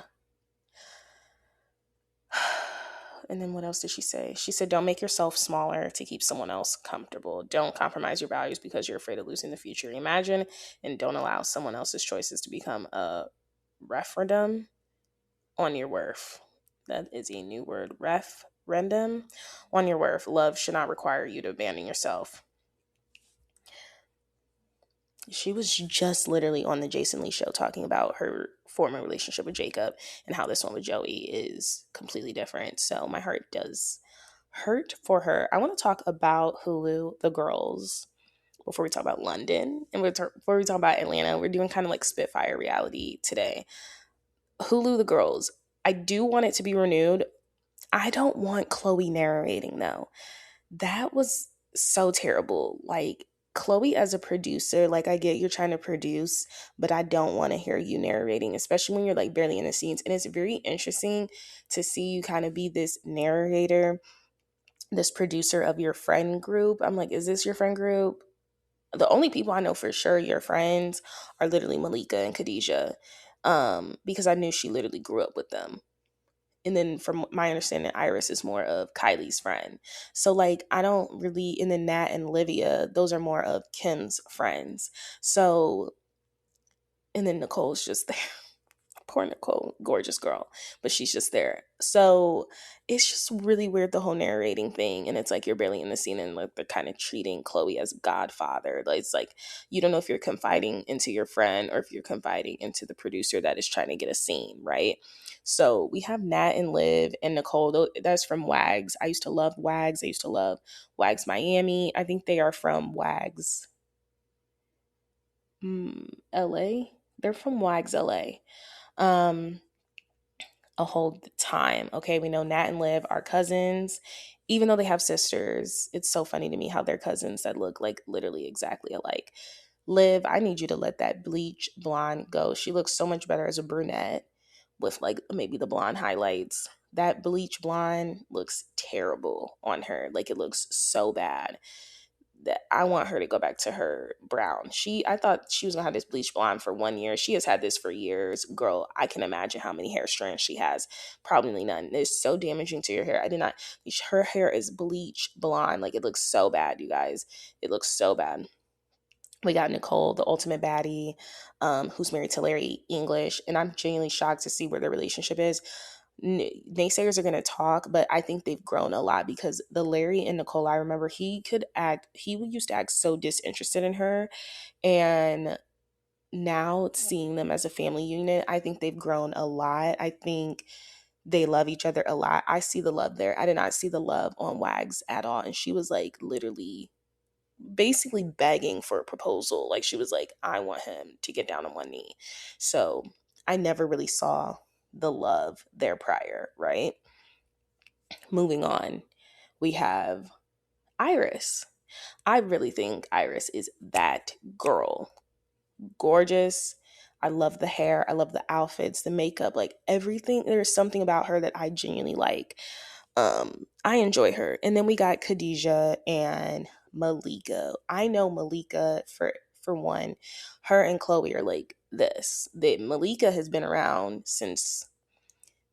And then what else did she say? She said, don't make yourself smaller to keep someone else comfortable. Don't compromise your values because you're afraid of losing the future you imagine. And don't allow someone else's choices to become a referendum on your worth. That is a new word. Referendum on your worth. Love should not require you to abandon yourself. She was just literally on the Jason Lee show talking about her former relationship with Jacob and how this one with Joey is completely different. So my heart does hurt for her. I want to talk about Hulu, The Girls, before we talk about London. And before we talk about Atlanta, we're doing kind of like Spitfire reality today. Hulu, The Girls. I do want it to be renewed. I don't want Khloe narrating, though. That was so terrible. Like, Khloe as a producer, like, I get you're trying to produce, but I don't want to hear you narrating, especially when you're like barely in the scenes. And it's very interesting to see you kind of be this narrator, this producer of your friend group. I'm like, is this your friend group? The only people I know for sure your friends are literally Malika and Khadijah, because I knew she literally grew up with them. And then from my understanding, Iris is more of Kylie's friend. So like, I don't really, and then Nat and Livia, those are more of Kim's friends. So, and then Nicole's just there. Poor Nicole, gorgeous girl, but she's just there. So it's just really weird, the whole narrating thing. And it's like you're barely in the scene and like they're kind of treating Khloe as godfather. Like, it's like you don't know if you're confiding into your friend or if you're confiding into the producer that is trying to get a scene, right? So we have Nat and Liv and Nicole. That's from Wags. I used to love Wags. I used to love Wags Miami. I think they are from Wags LA. They're from Wags LA. Um, a whole time. Okay, we know Nat and Liv are cousins, even though they have sisters. It's so funny to me how they're cousins that look like literally exactly alike. Liv, I need you to let that bleach blonde go. She looks so much better as a brunette with like maybe the blonde highlights. That bleach blonde looks terrible on her. Like, it looks so bad that I want her to go back to her brown. I thought she was gonna have this bleach blonde for 1 year. She has had this for years. Girl, I can imagine how many hair strands she has. Probably none. It's so damaging to your hair. Her hair is bleach blonde. Like, it looks so bad, you guys. It looks so bad. We got Nicole, the ultimate baddie, who's married to Larry English, and I'm genuinely shocked to see where their relationship is. naysayers are going to talk, but I think they've grown a lot because the Larry and Nicole, I remember he used to act so disinterested in her. And now seeing them as a family unit, I think they've grown a lot. I think they love each other a lot. I see the love there. I did not see the love on Wags at all. And she was like literally basically begging for a proposal. Like she was like, I want him to get down on one knee. So I never really saw the love there prior, right? Moving on, we have Iris. I really think Iris is that girl. Gorgeous. I love the hair. I love the outfits, the makeup, like everything. There's something about her that I genuinely like. I enjoy her. And then we got Khadijah and Malika. I know Malika for one. Her and Khloe are like this. That Malika has been around since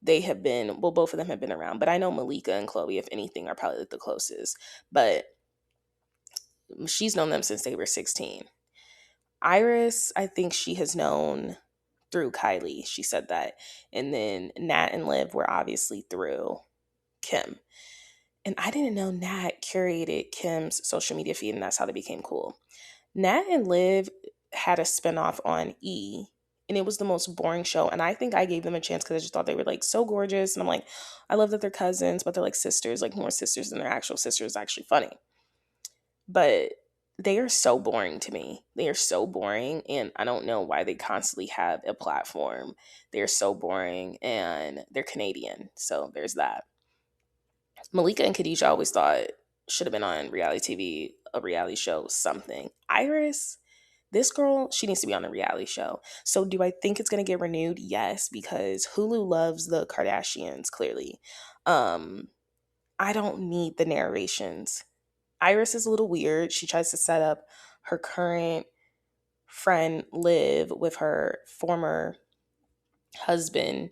they have been, well, both of them have been around, but I know Malika and Khloe, if anything, are probably like the closest. But she's known them since they were 16. Iris, I think she has known through Kylie. She said that. And then Nat and Liv were obviously through Kim. And I didn't know Nat curated Kim's social media feed, and that's how they became cool. Nat and Liv had a spinoff on E, and it was the most boring show. And I think I gave them a chance because I just thought they were like so gorgeous. And I'm like, I love that they're cousins, but they're like sisters, like more sisters than their actual sisters. Actually funny. But they are so boring to me. They are so boring, and I don't know why they constantly have a platform. They're so boring, and they're Canadian, so there's that. Malika and Khadijah I always thought should have been on reality TV, a reality show, something. Iris, this girl, she needs to be on a reality show. So do I think it's gonna get renewed? Yes, because Hulu loves the Kardashians, clearly. Um, I don't need the narrations. Iris is a little weird. She tries to set up her current friend Liv with her former husband.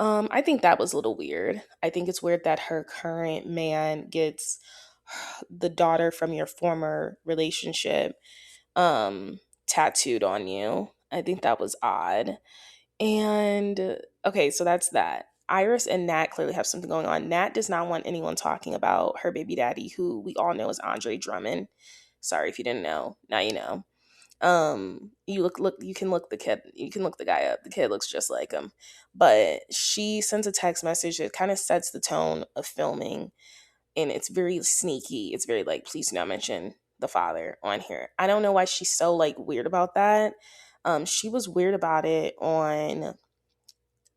I think that was a little weird. I think it's weird that her current man gets the daughter from your former relationship tattooed on you. I think that was odd. And okay, so that's that. Iris and Nat clearly have something going on. Nat does not want anyone talking about her baby daddy, who we all know is Andre Drummond. Sorry if you didn't know. Now you know. You look you can look the kid, you can look the guy up. The kid looks just like him. But she sends a text message that kind of sets the tone of filming, and it's very sneaky. It's very like, please do not mention the father on here. I don't know why she's so like weird about that. She was weird about it on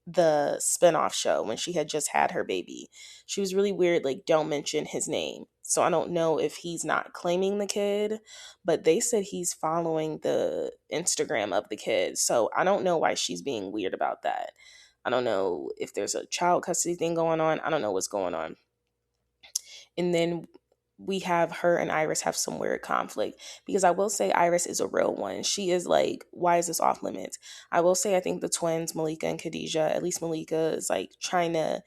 the spinoff show when she had just had her baby. She was really weird, like, don't mention his name. So I don't know if he's not claiming the kid, but they said he's following the Instagram of the kid. So I don't know why she's being weird about that. I don't know if there's a child custody thing going on. I don't know what's going on. And then we have her and Iris have some weird conflict, because I will say Iris is a real one. She is like, why is this off limits? I will say I think the twins, Malika and Khadijah, at least Malika is like trying to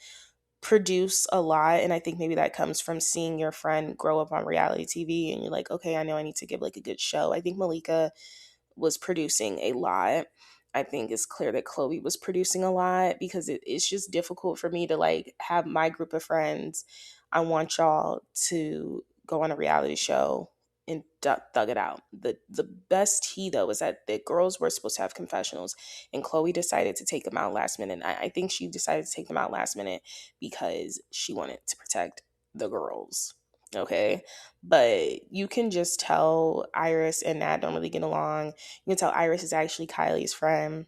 produce a lot, and I think maybe that comes from seeing your friend grow up on reality TV and you're like, okay, I know I need to give like a good show. I think Malika was producing a lot. I think it's clear that Khloe was producing a lot, because it's just difficult for me to like have my group of friends. I want y'all to go on a reality show and thug it out. The best tea though is that the girls were supposed to have confessionals, and Khloe decided to take them out last minute. I think she decided to take them out last minute because she wanted to protect the girls. Okay. But you can just tell Iris and Nat don't really get along. You can tell Iris is actually Kylie's friend.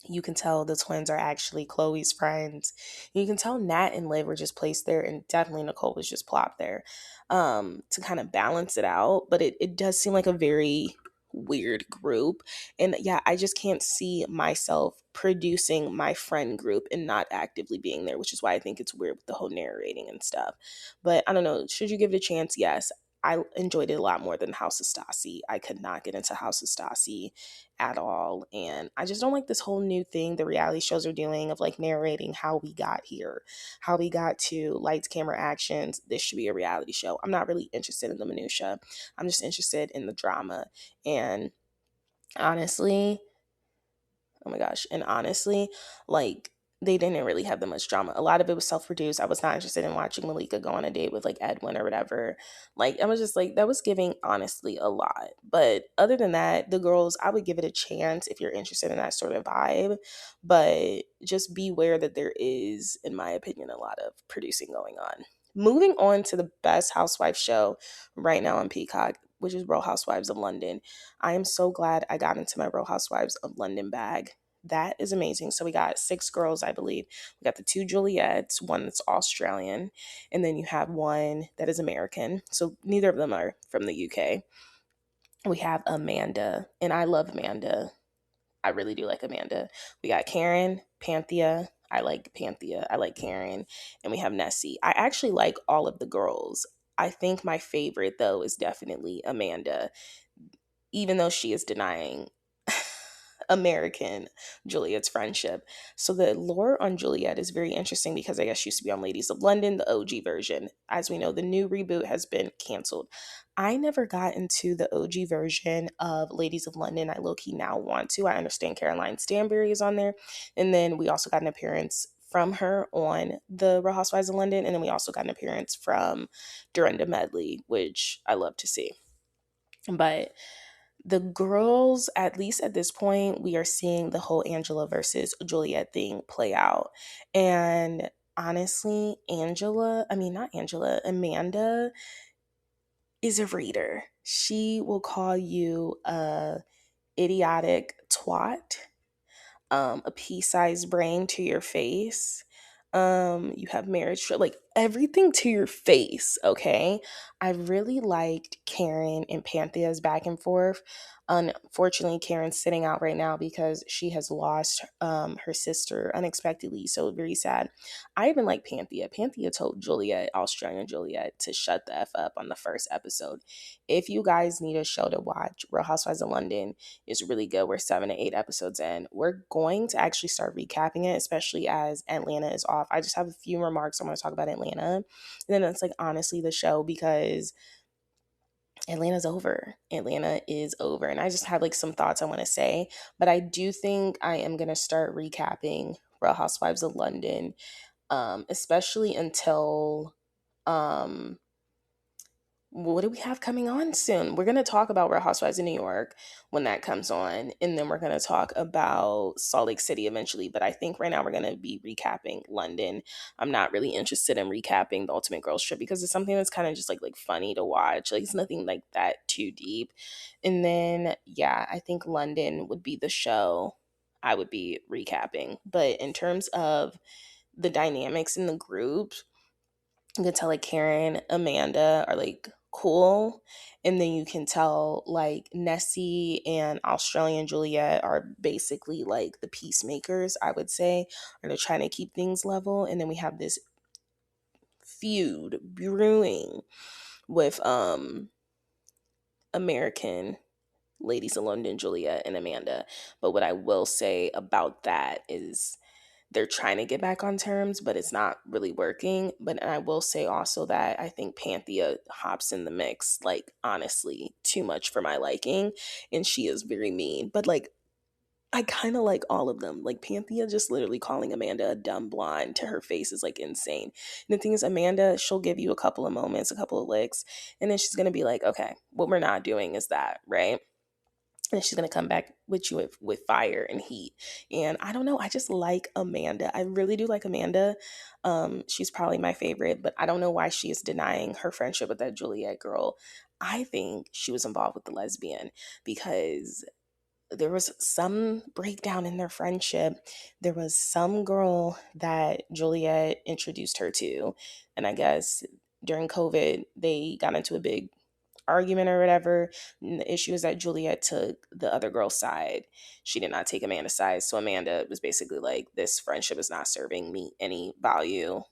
You can tell the twins are actually Khloe's friends. You can tell Nat and Liv were just placed there, and definitely Nicole was just plopped there to kind of balance it out. But it does seem like a very weird group. And yeah, I just can't see myself producing my friend group and not actively being there, which is why I think it's weird with the whole narrating and stuff. But I don't know. Should you give it a chance? Yes. I enjoyed it a lot more than House of Stassi. I could not get into House of Stassi at all. And I just don't like this whole new thing the reality shows are doing of like narrating how we got here, how we got to lights, camera, actions. This should be a reality show. I'm not really interested in the minutia. I'm just interested in the drama. And honestly, oh my gosh, and honestly, like, they didn't really have that much drama. A lot of it was self-produced. I was not interested in watching Malika go on a date with like Edwin or whatever. Like, I was just like, that was giving honestly a lot. But other than that, the girls, I would give it a chance if you're interested in that sort of vibe. But just beware that there is, in my opinion, a lot of producing going on. Moving on to the best housewife show right now on Peacock, which is Real Housewives of London. I am so glad I got into my Real Housewives of London bag. That is amazing. So we got 6 girls, I believe. We got the 2 Juliets, one that's Australian, and then you have one that is American. So neither of them are from the UK. We have Amanda, and I love Amanda. I really do like Amanda. We got Karen, Panthea. I like Panthea. I like Karen. And we have Nessie. I actually like all of the girls. I think my favorite, though, is definitely Amanda, even though she is denying American Juliet's friendship. So the lore on Juliet is very interesting because I guess she used to be on Ladies of London, the OG version. As we know, the new reboot has been canceled. I never got into the OG version of Ladies of London. I low-key now want to. I understand Caroline Stanbury is on there. And then we also got an appearance from her on the Real Housewives of London. And then we also got an appearance from Dorinda Medley, which I love to see. But the girls, at least at this point, we are seeing the whole Angela versus Juliet thing play out. And honestly, Amanda is a reader. She will call you a idiotic twat, a pea-sized brain to your face. You have marriage, like everything to your face, okay? I really liked Karen and Panthea's back and forth. Unfortunately, Karen's sitting out right now because she has lost her sister unexpectedly, so very sad. I even like Panthea. Panthea told Juliet, Australian Juliet, to shut the F up on the first episode. If you guys need a show to watch, Real Housewives of London is really good. We're 7 to 8 episodes in. We're going to actually start recapping it, especially as Atlanta is off. I just have a few remarks I want to talk about Atlanta. And then it's like honestly the show, because Atlanta's over. Atlanta is over. And I just have like some thoughts I want to say. But I do think I am going to start recapping Real Housewives of London, especially until what do we have coming on soon? We're going to talk about Real Housewives of New York when that comes on. And then we're going to talk about Salt Lake City eventually. But I think right now we're going to be recapping London. I'm not really interested in recapping the Ultimate Girls Trip because it's something that's kind of just like funny to watch. Like it's nothing like that too deep. And then, yeah, I think London would be the show I would be recapping. But in terms of the dynamics in the group, you can tell like Karen, Amanda are like cool. And then you can tell like Nessie and Australian Juliet are basically like the peacemakers, I would say, or they're trying to keep things level. And then we have this feud brewing with American Ladies of London, Juliet and Amanda. But what I will say about that is they're trying to get back on terms, but it's not really working. But I will say also that I think Panthea hops in the mix, like honestly, too much for my liking. And she is very mean. But like I kind of like all of them. Like Panthea just literally calling Amanda a dumb blonde to her face is like insane. And the thing is, Amanda, she'll give you a couple of moments, a couple of licks, and then she's gonna be like, okay, what we're not doing is that, right? And she's going to come back with you with fire and heat. And I don't know, I just like Amanda. I really do like Amanda. She's probably my favorite, but I don't know why she is denying her friendship with that Juliet girl. I think she was involved with the lesbian because there was some breakdown in their friendship. There was some girl that Juliet introduced her to, and I guess during COVID, they got into a big argument or whatever. And the issue is that Juliet took the other girl's side. She did not take Amanda's side. So Amanda was basically like, this friendship is not serving me any value.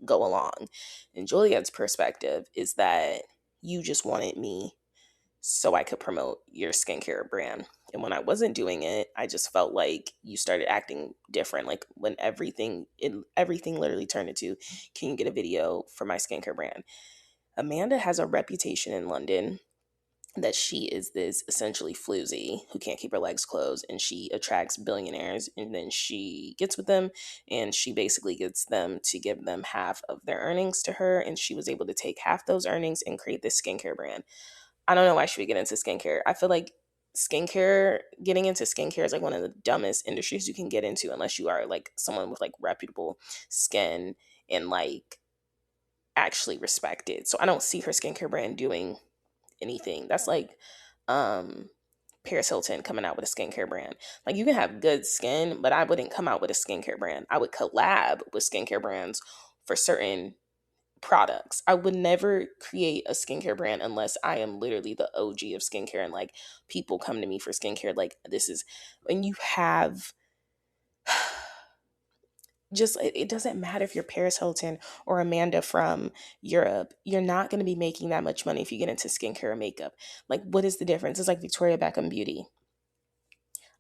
Go along. And Juliet's perspective is that you just wanted me so I could promote your skincare brand. And when I wasn't doing it, I just felt like you started acting different. Like when everything literally turned into, can you get a video for my skincare brand? Amanda has a reputation in London that she is this essentially floozy who can't keep her legs closed, and she attracts billionaires, and then she gets with them, and she basically gets them to give them half of their earnings to her, and she was able to take half those earnings and create this skincare brand. I don't know why she would get into skincare. I feel like getting into skincare is like one of the dumbest industries you can get into unless you are like someone with like reputable skin and like actually respected. So I don't see her skincare brand doing anything. That's like um Paris Hilton coming out with a skincare brand. Like, you can have good skin, but I wouldn't come out with a skincare brand. I would collab with skincare brands for certain products. I would never create a skincare brand unless I am literally the OG of skincare and like people come to me for skincare. Like, this is when you have just, it doesn't matter if you're Paris Hilton or Amanda from Europe. You're not going to be making that much money if you get into skincare or makeup. Like, what is the difference? It's like Victoria Beckham Beauty.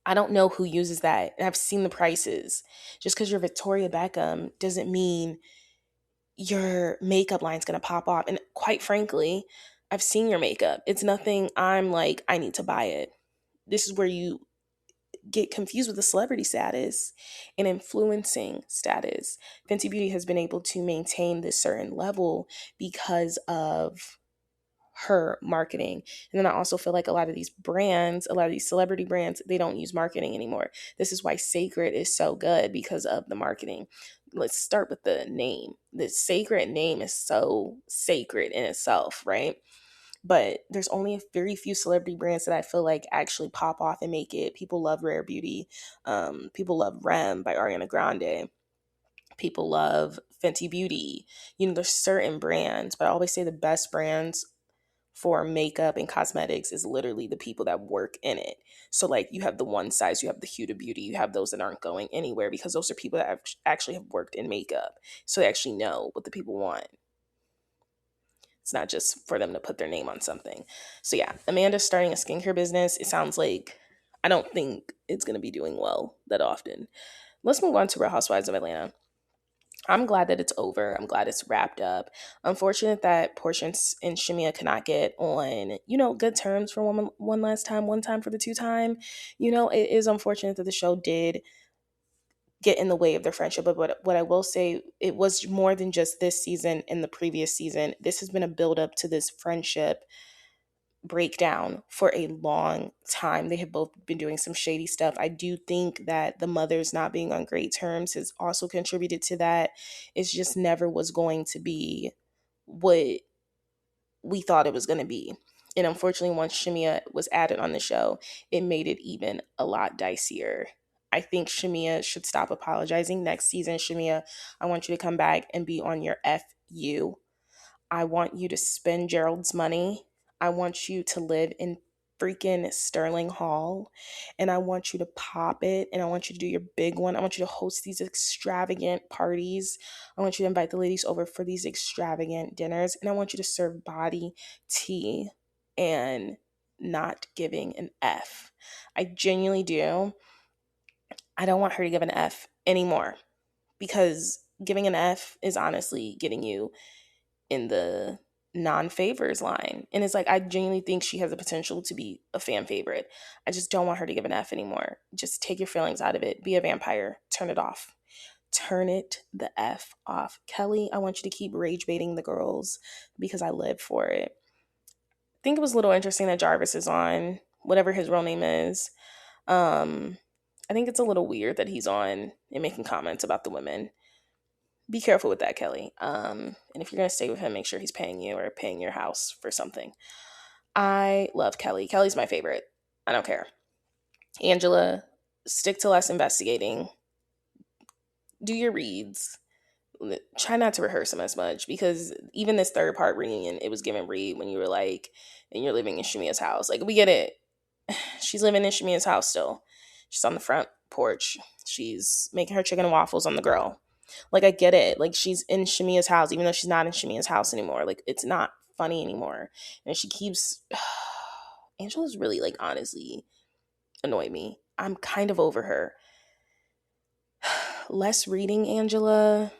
I don't know who uses that, and I've seen the prices. Just because you're Victoria Beckham doesn't mean your makeup line's going to pop off. And quite frankly, I've seen your makeup. It's nothing I'm like, I need to buy it. This is where you get confused with the celebrity status and influencing status. Fenty Beauty has been able to maintain this certain level because of her marketing. And then I also feel like a lot of these brands, a lot of these celebrity brands, they don't use marketing anymore. This is why Sacred is so good, because of the marketing. Let's start with the name. The Sacred name is so sacred in itself, right? But there's only a very few celebrity brands that I feel like actually pop off and make it. People love Rare Beauty. People love Rem by Ariana Grande. People love Fenty Beauty. You know, there's certain brands, but I always say the best brands for makeup and cosmetics is literally the people that work in it. So like, you have the One Size, you have the Huda Beauty, you have those that aren't going anywhere because those are people that actually have worked in makeup. So they actually know what the people want. It's not just for them to put their name on something. So yeah, Amanda's starting a skincare business. It sounds like, I don't think it's going to be doing well that often. Let's move on to Real Housewives of Atlanta. I'm glad that it's over. I'm glad it's wrapped up. Unfortunate that Portia and Shamia cannot get on, good terms for one last time, one time for the two time. It is unfortunate that the show did get in the way of their friendship. But what I will say, it was more than just this season and the previous season. This has been a build up to this friendship breakdown for a long time. They have both been doing some shady stuff. I do think that the mothers not being on great terms has also contributed to that. It's just never was going to be what we thought it was going to be. And unfortunately, once Shamia was added on the show, it made it even a lot dicier. I think Shamia should stop apologizing next season. Shamia, I want you to come back and be on your FU. I want you to spend Gerald's money. I want you to live in freaking Sterling Hall. And I want you to pop it. And I want you to do your big one. I want you to host these extravagant parties. I want you to invite the ladies over for these extravagant dinners. And I want you to serve body tea and not giving an F. I genuinely do. I don't want her to give an F anymore, because giving an F is honestly getting you in the non-favors line. And it's like, I genuinely think she has the potential to be a fan favorite. I just don't want her to give an F anymore. Just take your feelings out of it. Be a vampire. Turn it off. Turn it the F off. Kelly, I want you to keep rage baiting the girls because I live for it. I think it was a little interesting that Jarvis is on, whatever his real name is. I think it's a little weird that he's on and making comments about the women. Be careful with that, Kelly. And if you're going to stay with him, make sure he's paying you or paying your house for something. I love Kelly. Kelly's my favorite. I don't care. Angela, stick to less investigating. Do your reads. Try not to rehearse them as much, because even this third part reunion, it was giving read when you were like, and you're living in Shamia's house. Like, we get it. She's living in Shamia's house still. She's on the front porch. She's making her chicken and waffles on the grill. Like, I get it. Like, she's in Shamia's house, even though she's not in Shamia's house anymore. Like, it's not funny anymore. And she keeps... Angela's really, like, honestly annoyed me. I'm kind of over her. Less reading, Angela.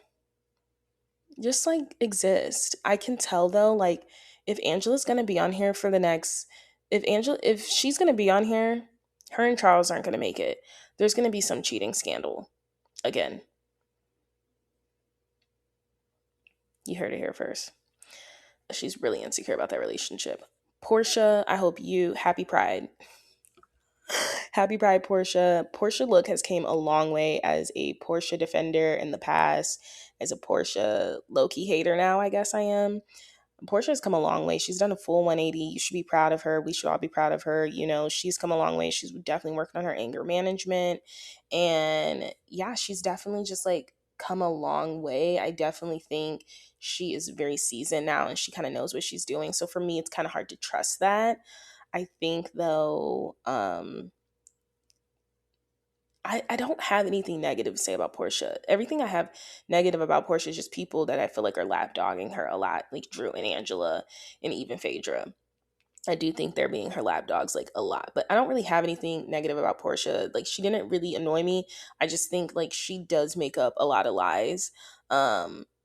Just, like, exist. I can tell, though, like, if Angela's going to be on here for the next if she's gonna be on here, her and Charles aren't gonna make it. There's gonna be some cheating scandal again. You heard it here first. She's really insecure about that relationship. Portia, I hope you happy Pride. Happy Pride, Portia. Portia look has came a long way as a Portia defender in the past, as a Portia low-key hater now, I guess I am. Portia has come a long way. She's done a full 180. You should be proud of her. We should all be proud of her. You know, she's come a long way. She's definitely working on her anger management. And yeah, she's definitely just like come a long way. I definitely think she is very seasoned now and she kind of knows what she's doing. So for me, it's kind of hard to trust that. I think though, I don't have anything negative to say about Portia. Everything I have negative about Portia is just people that I feel like are lapdogging her a lot, like Drew and Angela and even Phaedra. I do think they're being her lapdogs like a lot, but I don't really have anything negative about Portia. Like she didn't really annoy me. I just think like she does make up a lot of lies.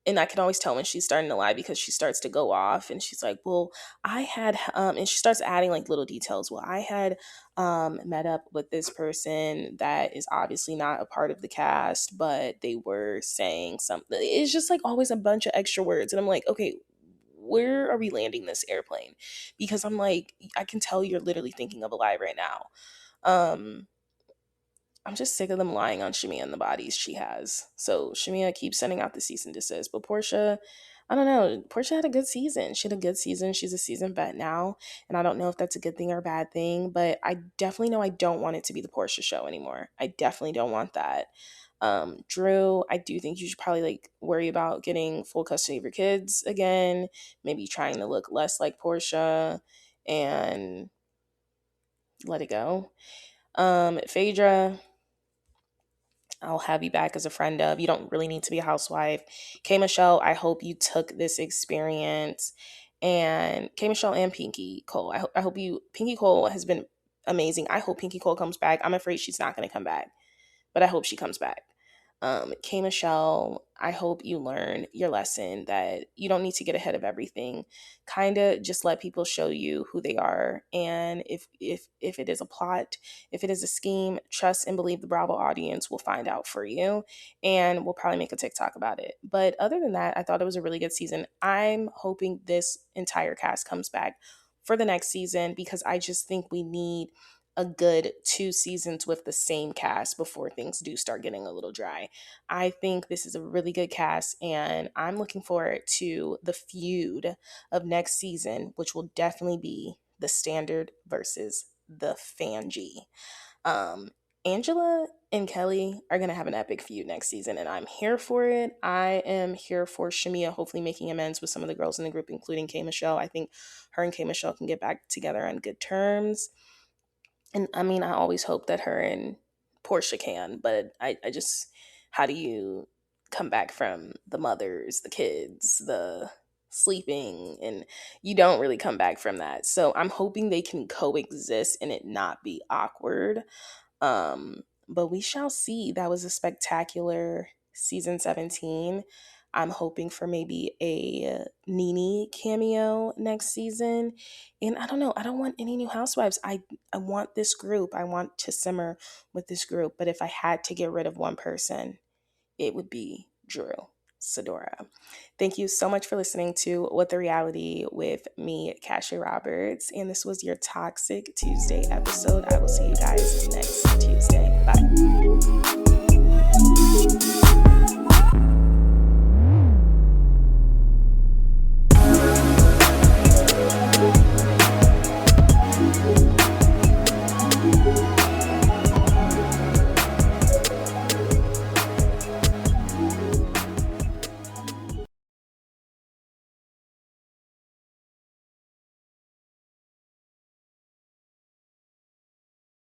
And I can always tell when she's starting to lie because she starts to go off and she's like, well, I had, and she starts adding like little details. Well, I had met up with this person that is obviously not a part of the cast, but they were saying something. It's just like always a bunch of extra words. And I'm like, okay, where are we landing this airplane? Because I'm like, I can tell you're literally thinking of a lie right now. I'm just sick of them lying on Shamia and the bodies she has. So Shamia keeps sending out the cease and desist. But Portia, I don't know. Portia had a good season. She had a good season. She's a seasoned vet now. And I don't know if that's a good thing or a bad thing. But I definitely know I don't want it to be the Portia show anymore. I definitely don't want that. Drew, I do think you should probably like worry about getting full custody of your kids again. Maybe trying to look less like Portia and let it go. Phaedra, I'll have you back as a friend of. You don't really need to be a housewife. K. Michelle, I hope you took this experience. And K. Michelle and Pinky Cole, I hope you, Pinky Cole has been amazing. I hope Pinky Cole comes back. I'm afraid she's not going to come back, but I hope she comes back. K. Michelle, I hope you learn your lesson that you don't need to get ahead of everything. Kind of just let people show you who they are. And if it is a plot, if it is a scheme, trust and believe the Bravo audience will find out for you. And we'll probably make a TikTok about it. But other than that, I thought it was a really good season. I'm hoping this entire cast comes back for the next season because I just think we need a good 2 seasons with the same cast before things do start getting a little dry. I think this is a really good cast and I'm looking forward to the feud of next season, which will definitely be the Standard versus the Fangie. Angela and Kelly are going to have an epic feud next season and I'm here for it. I am here for Shamia hopefully making amends with some of the girls in the group, including K. Michelle. I think her and K. Michelle can get back together on good terms. And I mean, I always hope that her and Portia can, but I just, how do you come back from the mothers, the kids, the sleeping, and you don't really come back from that. So I'm hoping they can coexist and it not be awkward. But we shall see. That was a spectacular season 17. I'm hoping for maybe a Nene cameo next season. And I don't know, I don't want any new housewives. I want this group. I want to simmer with this group. But if I had to get rid of one person, it would be Drew Sidora. Thank you so much for listening to What the Reality with me, Cassia Roberts. And this was your Toxic Tuesday episode. I will see you guys next Tuesday. Bye.